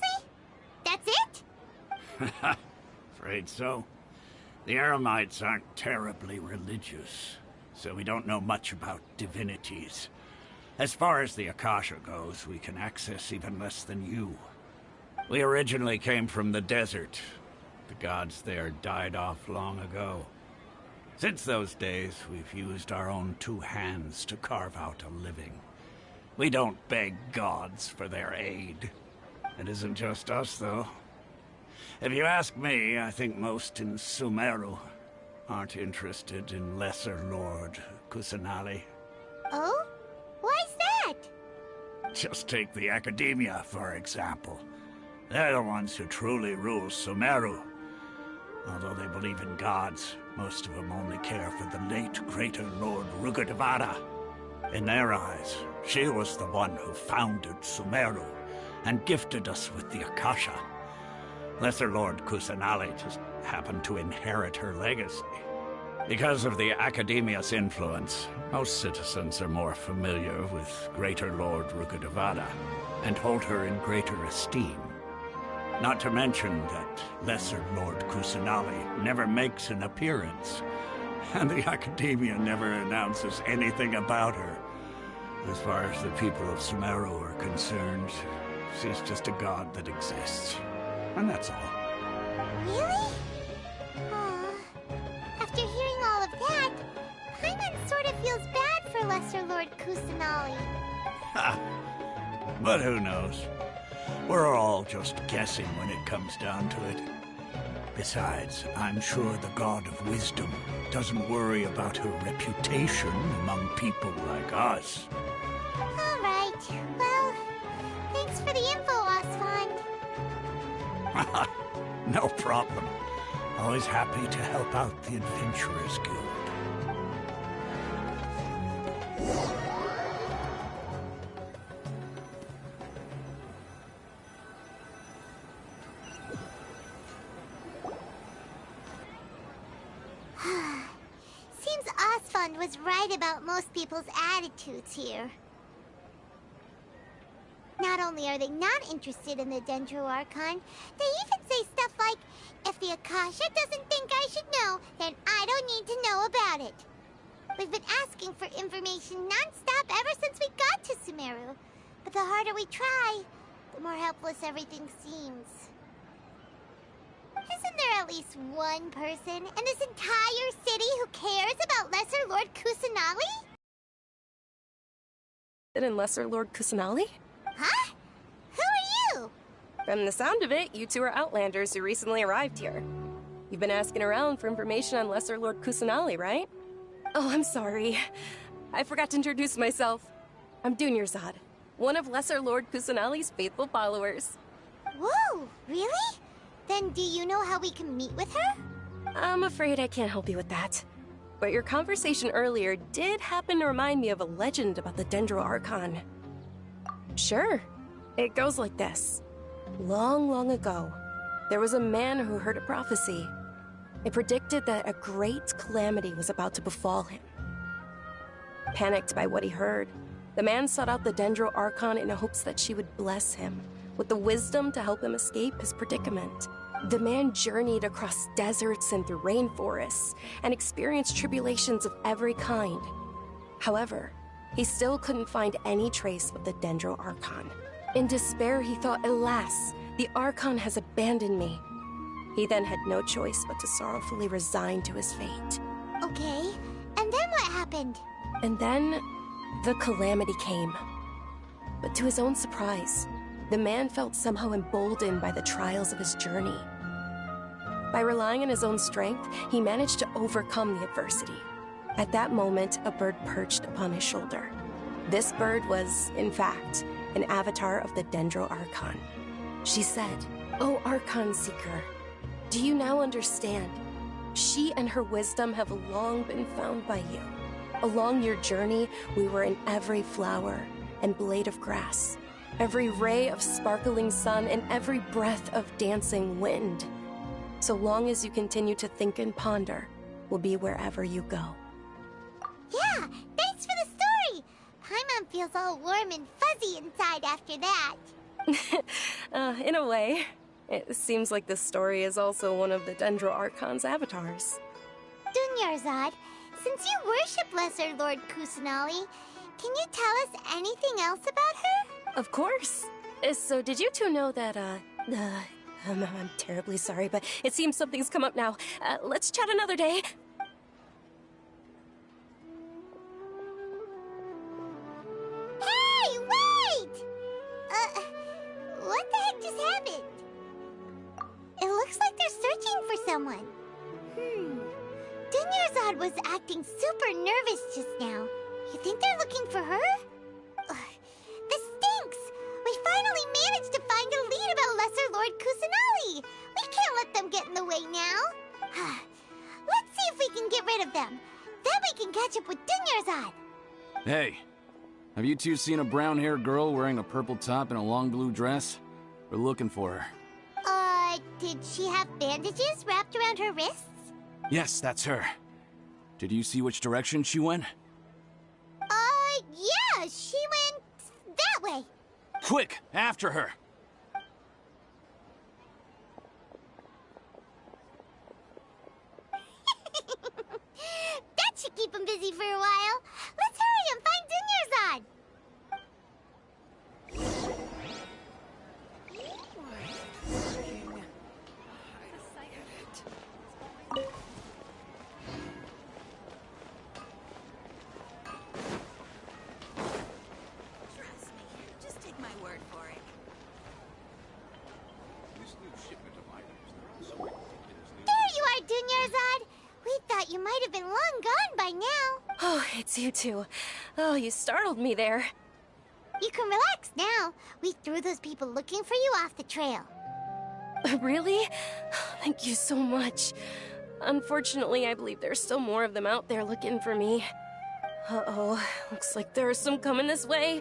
That's it? Afraid so. The Eremites aren't terribly religious, so we don't know much about divinities. As far as the Akasha goes, we can access even less than you. We originally came from the desert. The gods there died off long ago. Since those days, we've used our own two hands to carve out a living. We don't beg gods for their aid. It isn't just us, though. If you ask me, I think most in Sumeru aren't interested in Lesser Lord Kusanali. Oh? Why's that? Just take the Academia, for example. They're the ones who truly rule Sumeru. Although they believe in gods, most of them only care for the late Greater Lord Rugudevada. In their eyes, she was the one who founded Sumeru and gifted us with the Akasha. Lesser Lord Kusanali just happened to inherit her legacy. Because of the Academia's influence, most citizens are more familiar with Greater Lord Rugudevada and hold her in greater esteem. Not to mention that Lesser Lord Kusanali never makes an appearance, and the Academia never announces anything about her. As far as the people of Sumeru are concerned, she's just a god that exists. And that's all. Really? After hearing all of that, Paimon sort of feels bad for Lesser Lord Kusanali. Ha! But who knows? We're all just guessing when it comes down to it. Besides, I'm sure the God of Wisdom doesn't worry about her reputation among people like us. All right. Well, thanks for the info, Oswald. No problem. Always happy to help out the Adventurers Guild. Seems Oswald was right about most people's attitudes here. Not only are they not interested in the Dendro Archon, they even say stuff like, if the Akasha doesn't think I should know, then I don't need to know about it. We've been asking for information non-stop ever since we got to Sumeru. But the harder we try, the more helpless everything seems. Isn't there at least one person in this entire city who cares about Lesser Lord Kusanali? In Lesser Lord Kusanali? Huh? Who are you? From the sound of it, you two are Outlanders who recently arrived here. You've been asking around for information on Lesser Lord Kusanali, right? Oh, I'm sorry. I forgot to introduce myself. I'm Dunyarzad, one of Lesser Lord Kusanali's faithful followers. Whoa, really? Then do you know how we can meet with her? I'm afraid I can't help you with that. But your conversation earlier did happen to remind me of a legend about the Dendro Archon. Sure. It goes like this. Long, long ago, there was a man who heard a prophecy. It predicted that a great calamity was about to befall him. Panicked by what he heard, the man sought out the Dendro Archon in hopes that she would bless him with the wisdom to help him escape his predicament. The man journeyed across deserts and through rainforests and experienced tribulations of every kind. However, he still couldn't find any trace of the Dendro Archon. In despair, he thought, alas, the Archon has abandoned me. He then had no choice but to sorrowfully resign to his fate. Okay, and then what happened? And then, the calamity came. But to his own surprise, the man felt somehow emboldened by the trials of his journey. By relying on his own strength, he managed to overcome the adversity. At that moment, a bird perched upon his shoulder. This bird was, in fact, an avatar of the Dendro Archon. She said, "O Archon Seeker, do you now understand? She and her wisdom have long been found by you. Along your journey, we were in every flower and blade of grass, every ray of sparkling sun, and every breath of dancing wind. So long as you continue to think and ponder, we'll be wherever you go." Yeah, thanks for the story! Paimon feels all warm and fuzzy inside after that. In a way. It seems like this story is also one of the Dendro Archon's avatars. Dunyarzad, since you worship Lesser Lord Kusanali, can you tell us anything else about her? Of course. So did you two know that, I'm terribly sorry, but it seems something's come up now. Let's chat another day. Hey, wait! What the heck just happened? It looks like they're searching for someone. Dunyarzad was acting super nervous just now. You think they're looking for her? This stinks! We finally managed to find a lead about Lesser Lord Kusanali! We can't let them get in the way now. Let's see if we can get rid of them. Then we can catch up with Dunyarzad. Hey, have you two seen a brown-haired girl wearing a purple top and a long blue dress? We're looking for her. Did she have bandages wrapped around her wrists? Yes, that's her. Did you see which direction she went? Yeah, she went that way. Quick, after her! That should keep him busy for a while. Let's hurry and find Dunyarzad. Trust me. Just take my word for it. There you are, Dunyarzad. We thought you might have been long gone by now. Oh, it's you two. Oh, you startled me there. You can relax now. We threw those people looking for you off the trail. Really? Thank you so much. Unfortunately, I believe there's still more of them out there looking for me. Uh-oh, looks like there are some coming this way.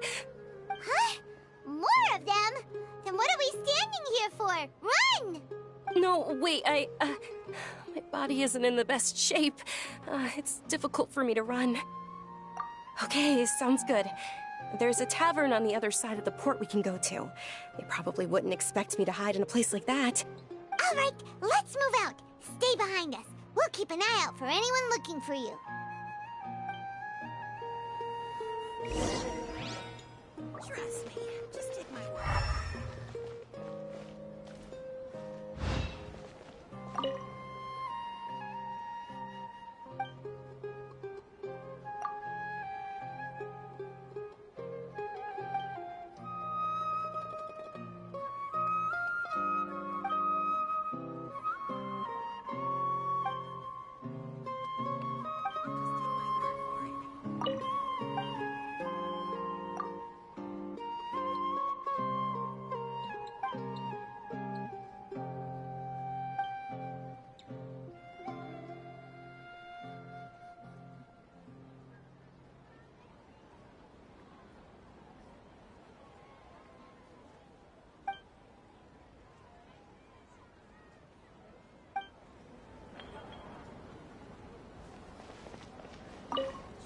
Huh? More of them? Then what are we standing here for? Run! No, wait, my body isn't in the best shape. It's difficult for me to run. Okay, sounds good. There's a tavern on the other side of the port we can go to. They probably wouldn't expect me to hide in a place like that. All right, let's move out. Stay behind us. We'll keep an eye out for anyone looking for you. Trust me. Just take my word.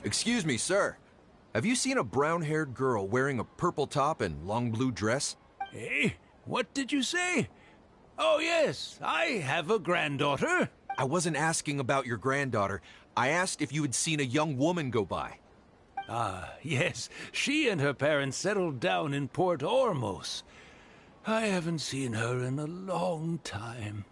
Excuse me, sir. Have you seen a brown-haired girl wearing a purple top and long blue dress? Hey, what did you say? Oh, yes, I have a granddaughter. I wasn't asking about your granddaughter. I asked if you had seen a young woman go by. Ah, yes, she and her parents settled down in Port Ormos. I haven't seen her in a long time.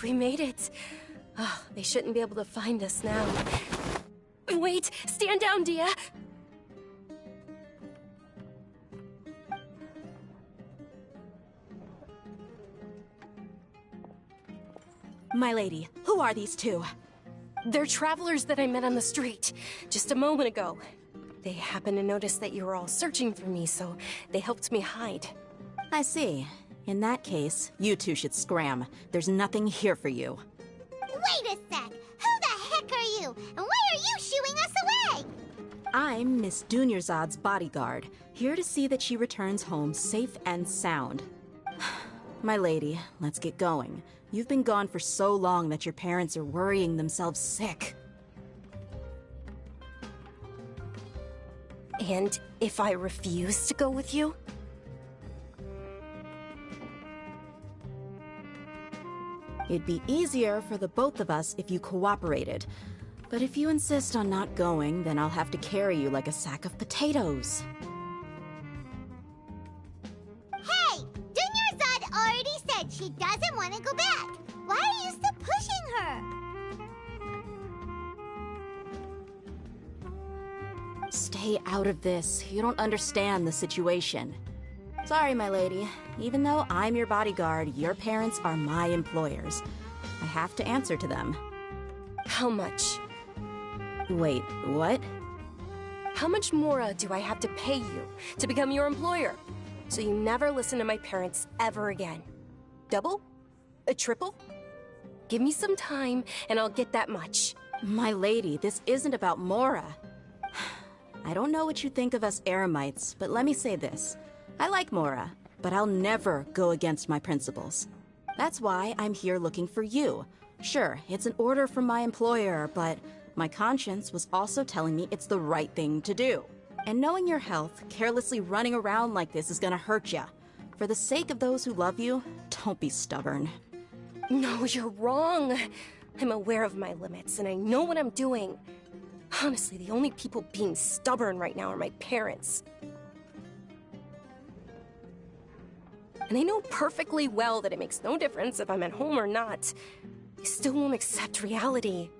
We made it. Oh, they shouldn't be able to find us now. Wait! Stand down, Dia! My lady, who are these two? They're travelers that I met on the street just a moment ago. They happened to notice that you were all searching for me, so they helped me hide. I see. In that case, you two should scram. There's nothing here for you. Wait a sec! Who the heck are you? And why are you shooing us away? I'm Miss Dunyarzad's bodyguard, here to see that she returns home safe and sound. My lady, let's get going. You've been gone for so long that your parents are worrying themselves sick. And if I refuse to go with you? It'd be easier for the both of us if you cooperated. But if you insist on not going, then I'll have to carry you like a sack of potatoes. Hey! Dunyarzad already said she doesn't want to go back. Why are you still pushing her? Stay out of this. You don't understand the situation. Sorry, my lady. Even though I'm your bodyguard, your parents are my employers. I have to answer to them. How much? Wait, what? How much more do I have to pay you to become your employer? So you never listen to my parents ever again. Double? A triple? Give me some time and I'll get that much. My lady, this isn't about Mora. I don't know what you think of us Eremites, but let me say this. I like Mora, but I'll never go against my principles. That's why I'm here looking for you. Sure, it's an order from my employer, but my conscience was also telling me it's the right thing to do. And knowing your health, carelessly running around like this is gonna hurt ya. For the sake of those who love you, don't be stubborn. No, you're wrong. I'm aware of my limits, and I know what I'm doing. Honestly, the only people being stubborn right now are my parents. And I know perfectly well that it makes no difference if I'm at home or not. They still won't accept reality.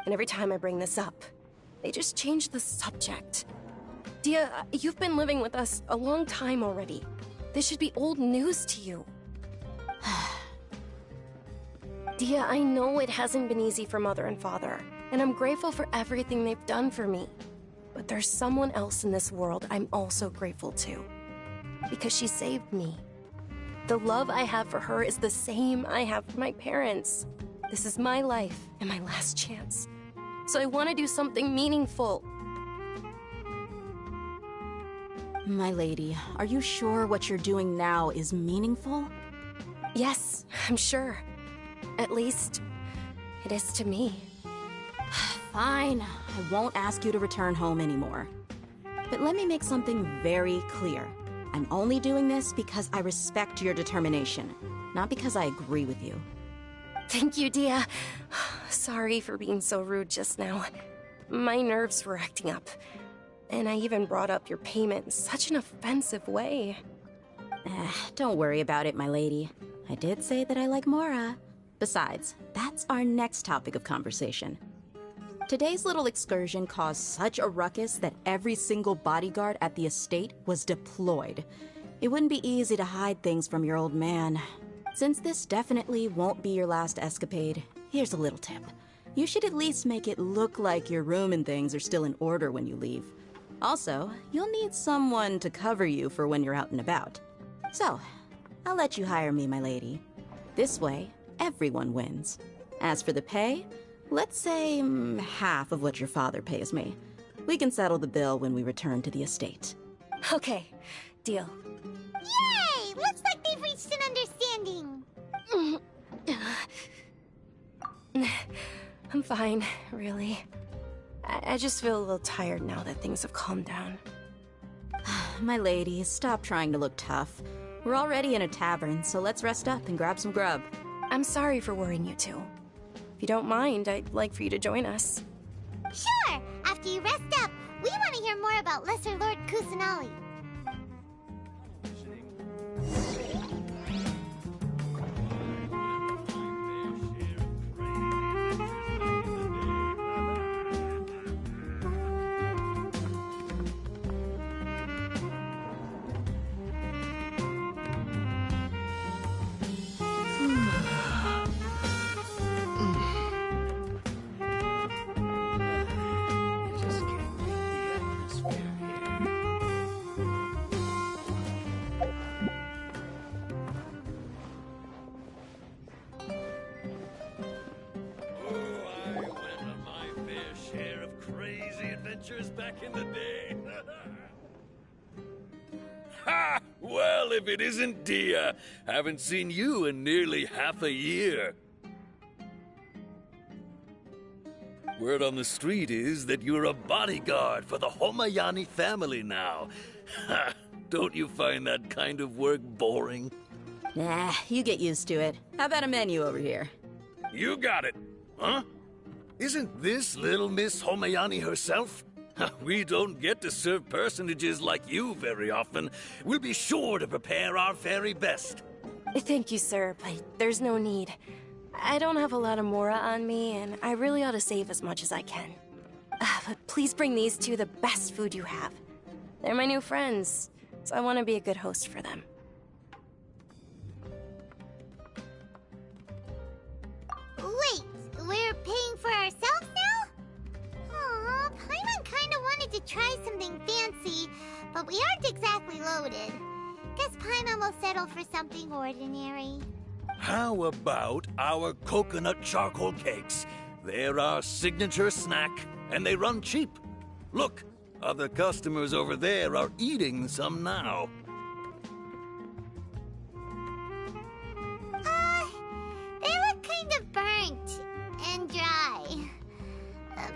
And every time I bring this up, they just change the subject. Dia, you've been living with us a long time already. This should be old news to you. Dia, I know it hasn't been easy for Mother and Father, and I'm grateful for everything they've done for me. But there's someone else in this world I'm also grateful to. Because she saved me. The love I have for her is the same I have for my parents. This is my life and my last chance. So I want to do something meaningful. My lady, are you sure what you're doing now is meaningful? Yes, I'm sure. At least, it is to me. Fine, I won't ask you to return home anymore. But let me make something very clear. I'm only doing this because I respect your determination, not because I agree with you. Thank you, Dia. Sorry for being so rude just now. My nerves were acting up. And I even brought up your payment in such an offensive way. Don't worry about it, my lady. I did say that I like Mora. Besides, that's our next topic of conversation. Today's little excursion caused such a ruckus that every single bodyguard at the estate was deployed. It wouldn't be easy to hide things from your old man. Since this definitely won't be your last escapade, here's a little tip. You should at least make it look like your room and things are still in order when you leave. Also, you'll need someone to cover you for when you're out and about. So, I'll let you hire me, my lady. This way, everyone wins. As for the pay, let's say half of what your father pays me. We can settle the bill when we return to the estate. Okay, deal. Yay! Looks like they've reached an understanding. I'm fine, really. I just feel a little tired now that things have calmed down. My lady, stop trying to look tough. We're already in a tavern, so let's rest up and grab some grub. I'm sorry for worrying you two. If you don't mind, I'd like for you to join us. Sure! After you rest up, we want to hear more about Lesser Lord Kusanali. adventures back in the day. Ha! Well, if it isn't Dia. Haven't seen you in nearly half a year. Word on the street is that you're a bodyguard for the Homayani family now. Ha! Don't you find that kind of work boring? Nah, you get used to it. How about a menu over here? You got it. Huh? Isn't this little Miss Homayani herself? We don't get to serve personages like you very often. We'll be sure to prepare our very best. Thank you, sir, but there's no need. I don't have a lot of Mora on me, and I really ought to save as much as I can. But please bring these two the best food you have. They're my new friends, so I want to be a good host for them. Wait, we're paying for ourselves now? Aw, Paimon kinda wanted to try something fancy, but we aren't exactly loaded. Guess Paimon will settle for something ordinary. How about our coconut charcoal cakes? They're our signature snack, and they run cheap. Look, other customers over there are eating some now. They look kind of burnt and dry.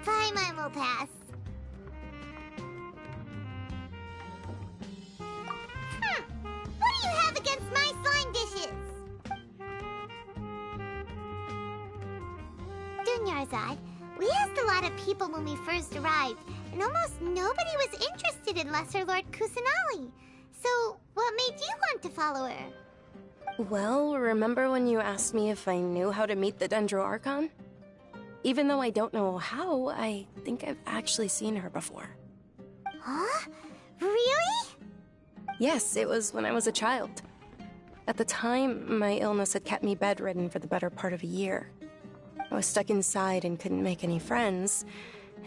Paimon will pass. What do you have against my slime dishes? Dunyarzad, we asked a lot of people when we first arrived, and almost nobody was interested in Lesser Lord Kusanali. So, what made you want to follow her? Well, remember when you asked me if I knew how to meet the Dendro Archon? Even though I don't know how, I think I've actually seen her before. Huh? Really? Yes, it was when I was a child. At the time, my illness had kept me bedridden for the better part of a year. I was stuck inside and couldn't make any friends,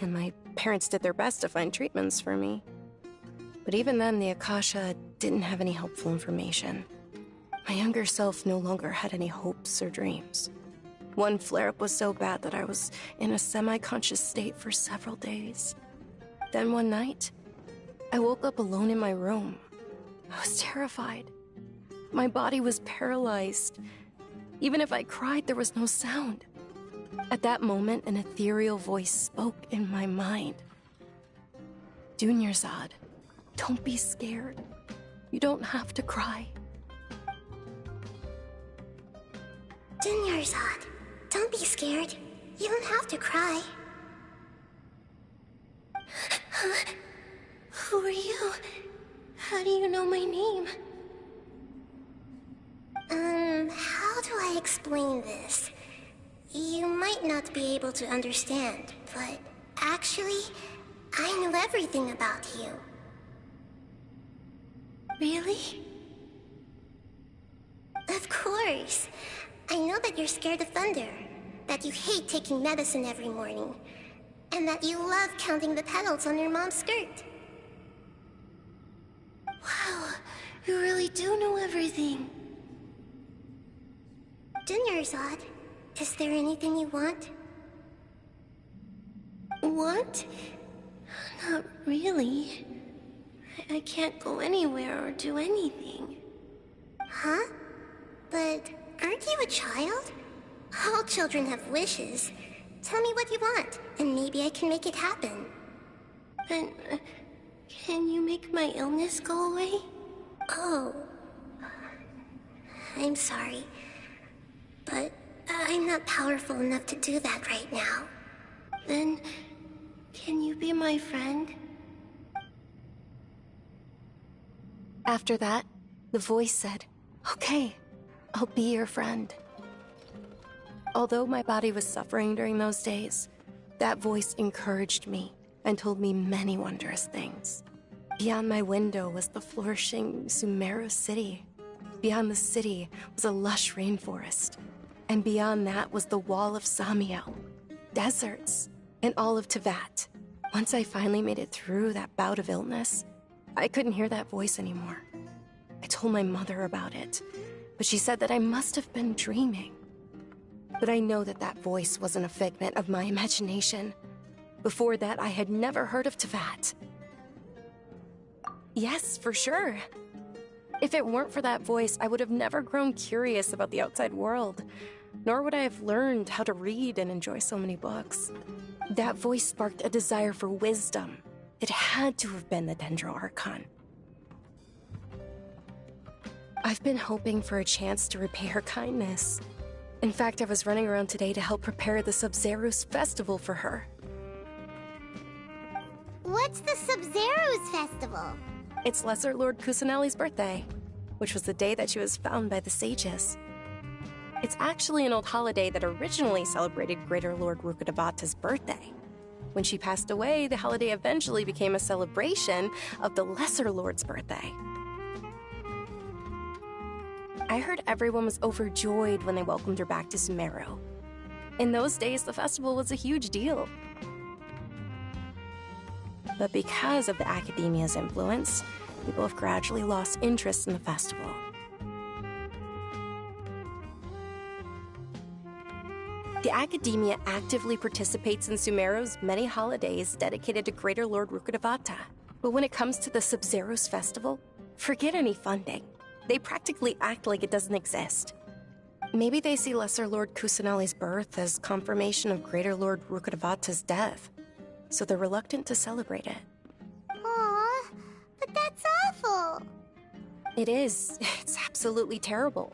and my parents did their best to find treatments for me. But even then, the Akasha didn't have any helpful information. My younger self no longer had any hopes or dreams. One flare-up was so bad that I was in a semi-conscious state for several days. Then one night, I woke up alone in my room. I was terrified. My body was paralyzed. Even if I cried, there was no sound. At that moment, an ethereal voice spoke in my mind. Dunyarzad, don't be scared. You don't have to cry. Dunyarzad, don't be scared. You don't have to cry. Who are you? How do you know my name? How do I explain this? You might not be able to understand, but actually, I know everything about you. Really? Of course. I know that you're scared of thunder, that you hate taking medicine every morning, and that you love counting the petals on your mom's skirt. Wow, you really do know everything. Dunyarzad, is there anything you want? Want? Not really. I can't go anywhere or do anything. Huh? But aren't you a child? All children have wishes. Tell me what you want, and maybe I can make it happen. But, can you make my illness go away? Oh. I'm sorry. But I'm not powerful enough to do that right now. Then, can you be my friend? After that, the voice said, "Okay, I'll be your friend." Although my body was suffering during those days, that voice encouraged me and told me many wondrous things. Beyond my window was the flourishing Sumeru city. Beyond the city was a lush rainforest. And beyond that was the wall of Samiel, deserts, and all of Tevat. Once I finally made it through that bout of illness, I couldn't hear that voice anymore. I told my mother about it, but she said that I must have been dreaming. But I know that that voice wasn't a figment of my imagination. Before that, I had never heard of Teyvat. Yes, for sure. If it weren't for that voice, I would have never grown curious about the outside world, nor would I have learned how to read and enjoy so many books. That voice sparked a desire for wisdom. It had to have been the Dendro Archon. I've been hoping for a chance to repay her kindness. In fact, I was running around today to help prepare the Sub-Zerus festival for her. What's the Sub-Zerus festival? It's Lesser Lord Kusanali's birthday, which was the day that she was found by the sages. It's actually an old holiday that originally celebrated Greater Lord Rukkhadevata's birthday. When she passed away, the holiday eventually became a celebration of the Lesser Lord's birthday. I heard everyone was overjoyed when they welcomed her back to Sumeru. In those days, the festival was a huge deal. But because of the Academia's influence, people have gradually lost interest in the festival. The Academia actively participates in Sumeru's many holidays dedicated to Greater Lord Rukkhadevata. But when it comes to the Sub-Zerus festival, forget any funding. They practically act like it doesn't exist. Maybe they see Lesser Lord Kusanali's birth as confirmation of Greater Lord Rukkhadevata's death, so they're reluctant to celebrate it. Aw, but that's awful. It is. It's absolutely terrible.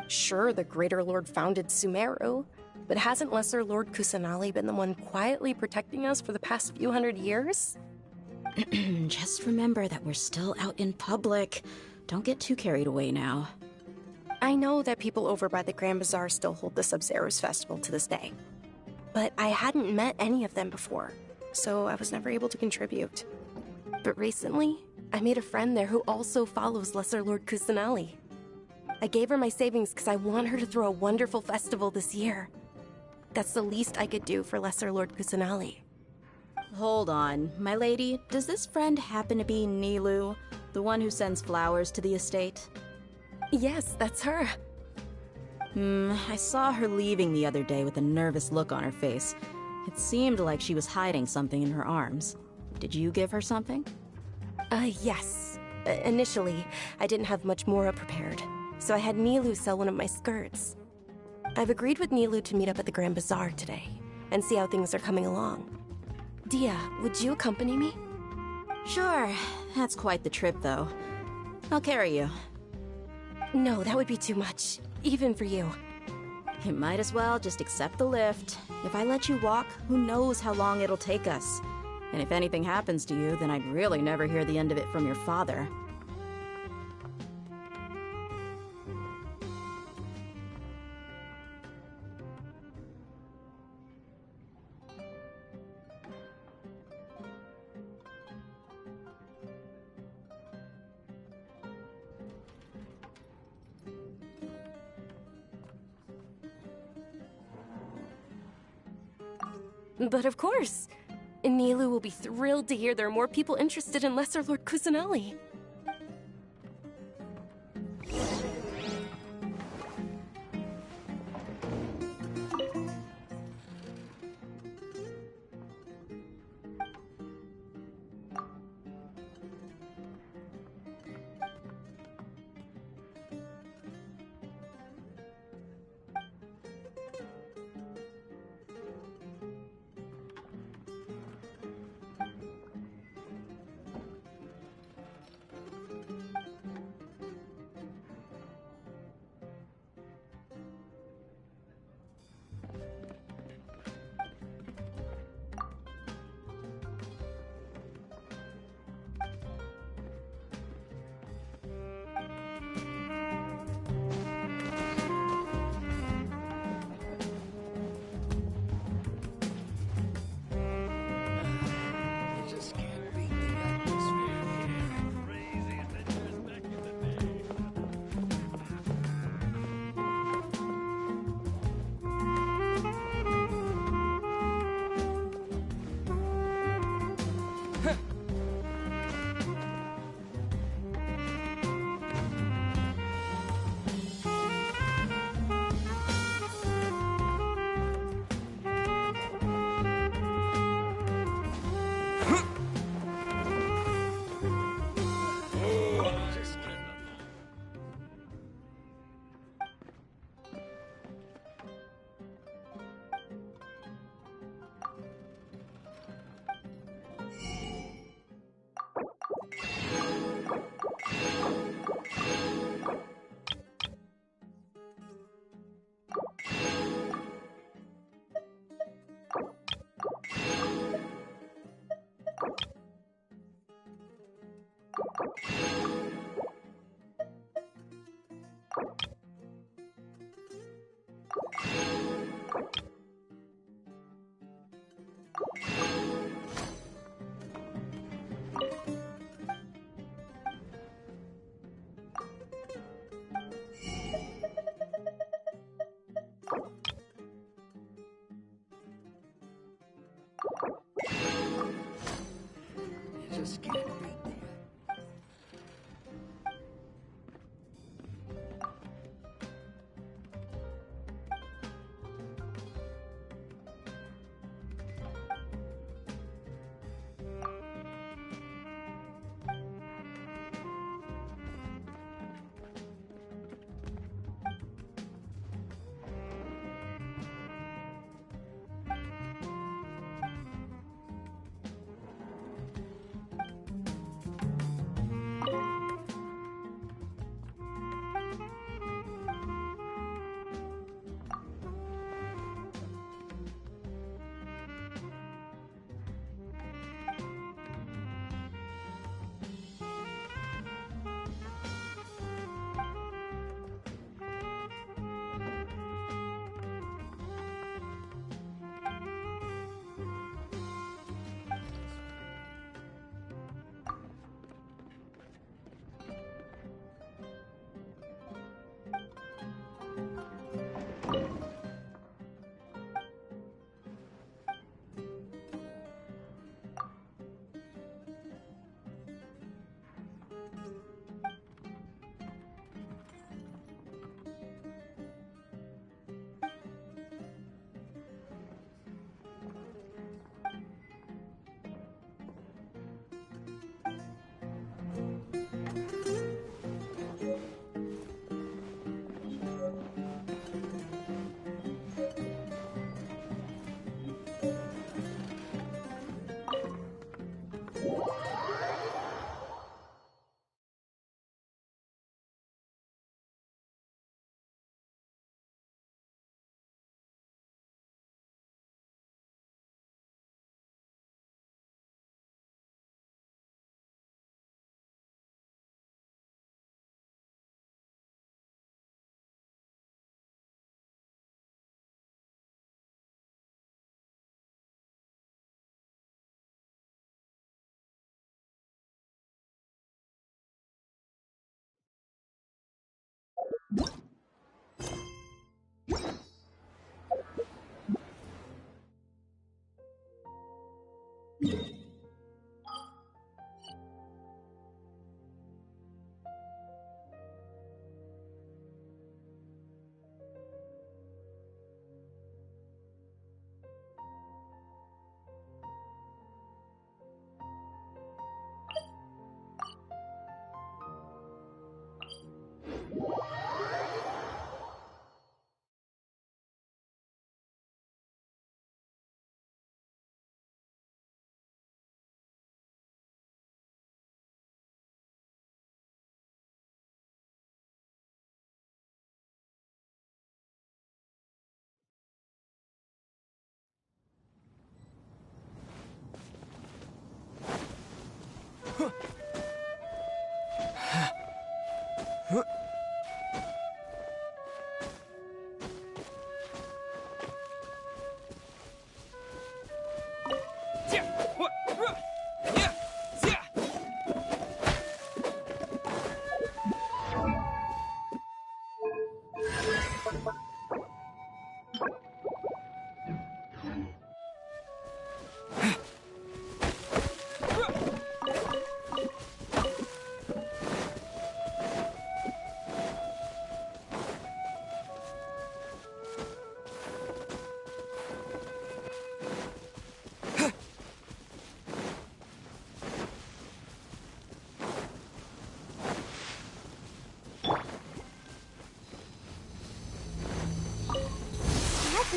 Sure, the Greater Lord founded Sumeru, but hasn't Lesser Lord Kusanali been the one quietly protecting us for the past few hundred years? Just remember that we're still out in public. Don't get too carried away now. I know that people over by the Grand Bazaar still hold the Sub-Zerus festival to this day. But I hadn't met any of them before, so I was never able to contribute. But recently, I made a friend there who also follows Lesser Lord Kusanali. I gave her my savings because I want her to throw a wonderful festival this year. That's the least I could do for Lesser Lord Kusanali. Hold on, my lady. Does this friend happen to be Nilou, the one who sends flowers to the estate? Yes, that's her. I saw her leaving the other day with a nervous look on her face. It seemed like she was hiding something in her arms. Did you give her something? Yes. Initially, I didn't have much more prepared, so I had Nilou sell one of my skirts. I've agreed with Nilou to meet up at the Grand Bazaar today, and see how things are coming along. Dia, would you accompany me? Sure. That's quite the trip, though. I'll carry you. No, that would be too much, even for you. You might as well just accept the lift. If I let you walk, who knows how long it'll take us. And if anything happens to you, then I'd really never hear the end of it from your father. But of course! Nilou will be thrilled to hear there are more people interested in Lesser Lord Kusanali. Just get it.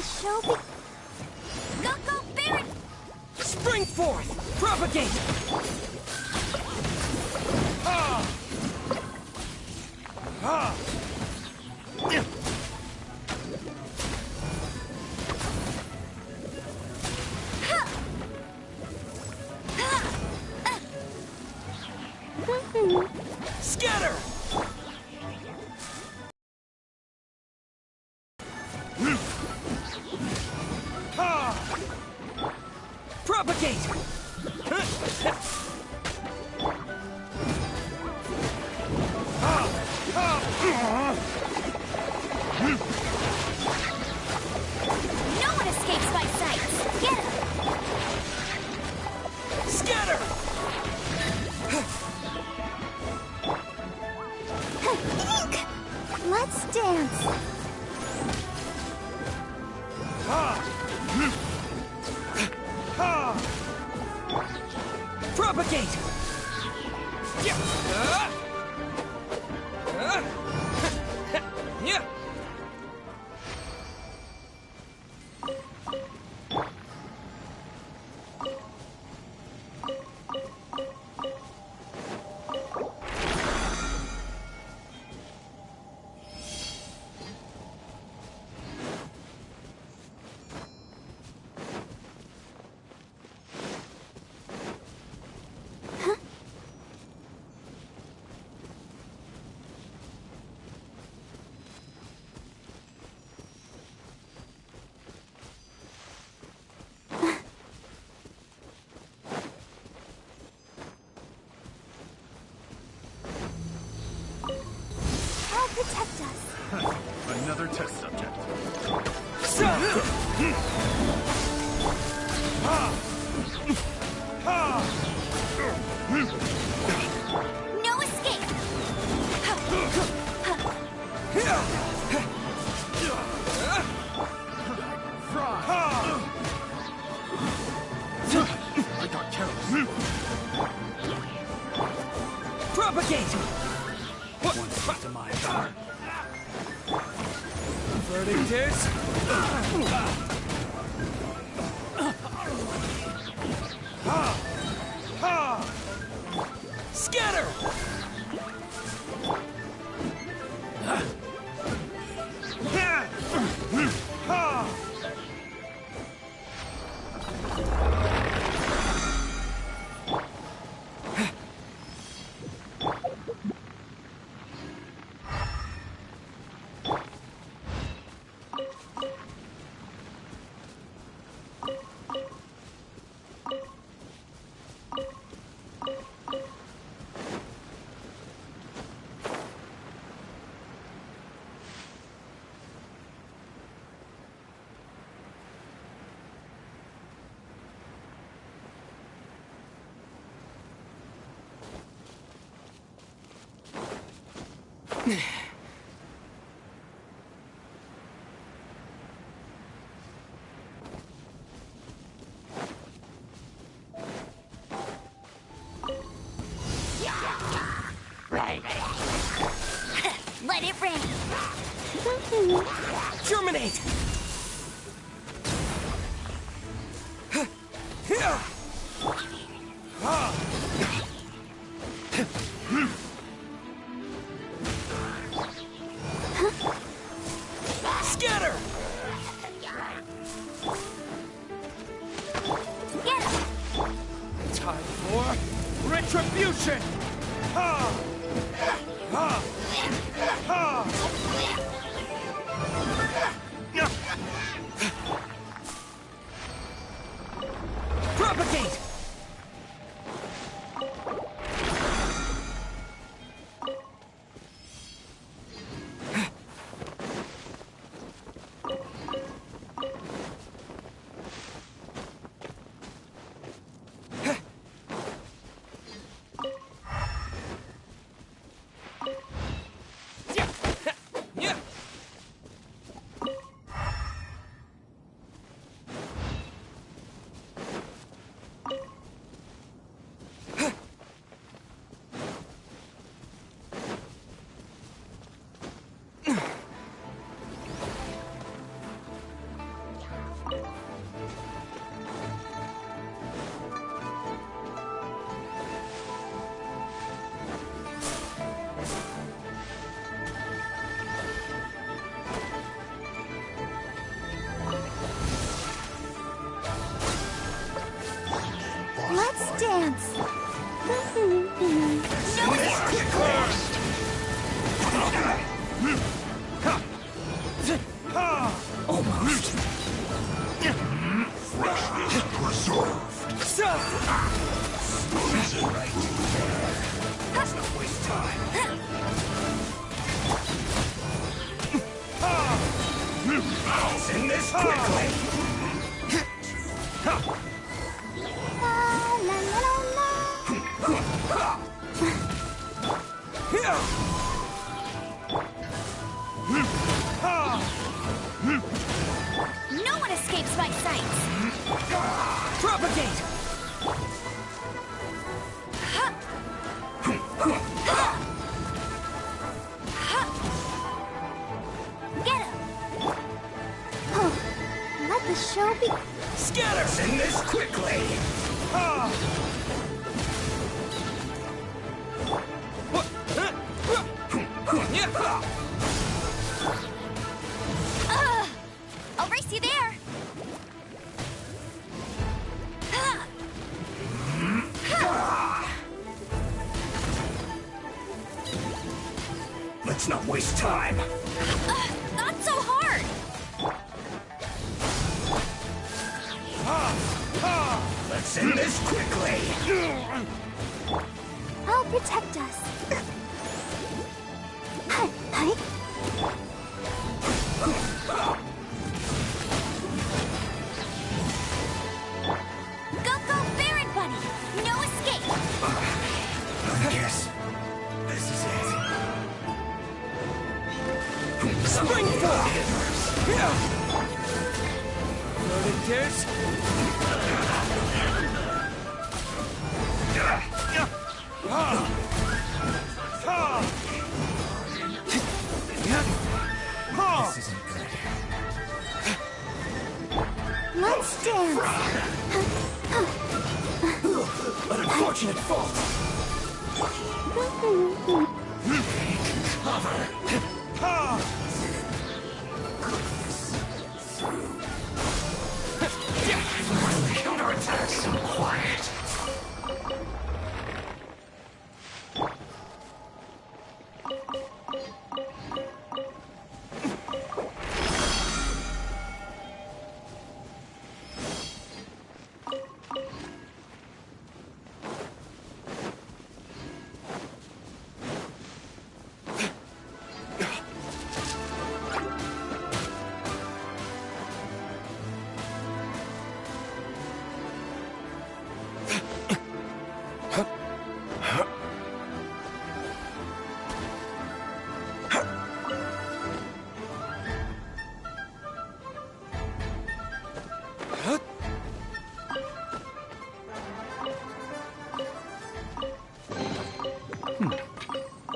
show be... Go, Barret! Spring forth! Propagate! Ah! Ah! Scatter! Propagate! No one escapes my sight! Get him! Scatter! Ink! Let's dance! Propagate! Yeah. Yeah. I'll protect us. Another test subject. No escape! I got careless. Propagate! One step to my power. Verdict is... Scatter! Let it rain! Germinate! Scatter! Get him! Time for retribution! Ha! Ha! Ha! Propagate! Let's dance! Almost. Freshness preserve. Let's not waste time. Send this quickly. No one escapes my sights. Propagate. Get him. Let the show be. Scatter. Send this quickly. I'll race you there. Let's not waste time. Not so hard. Let's end this quickly. I'll protect us. Hi. Go, Baron Bunny! No escape! I guess this is it. Spring forward! Loaded tears. This isn't good. Let's dance! An unfortunate fault. Cover. Counterattack so quiet.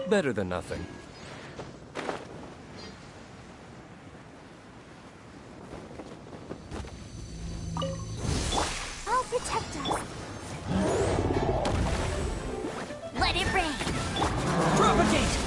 Better than nothing. I'll protect us. Let it rain. Propagate.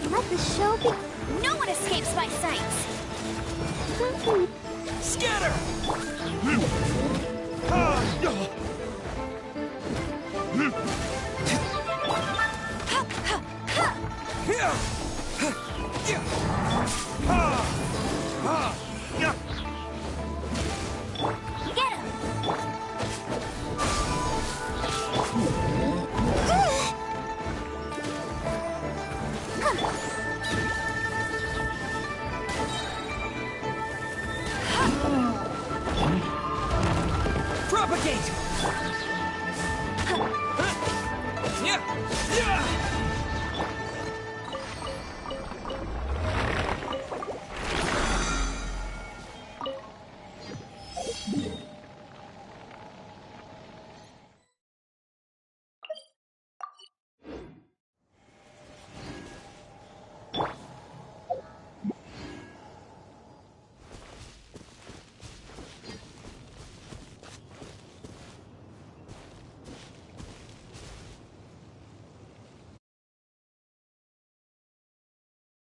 Let the show be. No one escapes my sights. Scatter. Get him. Propagate.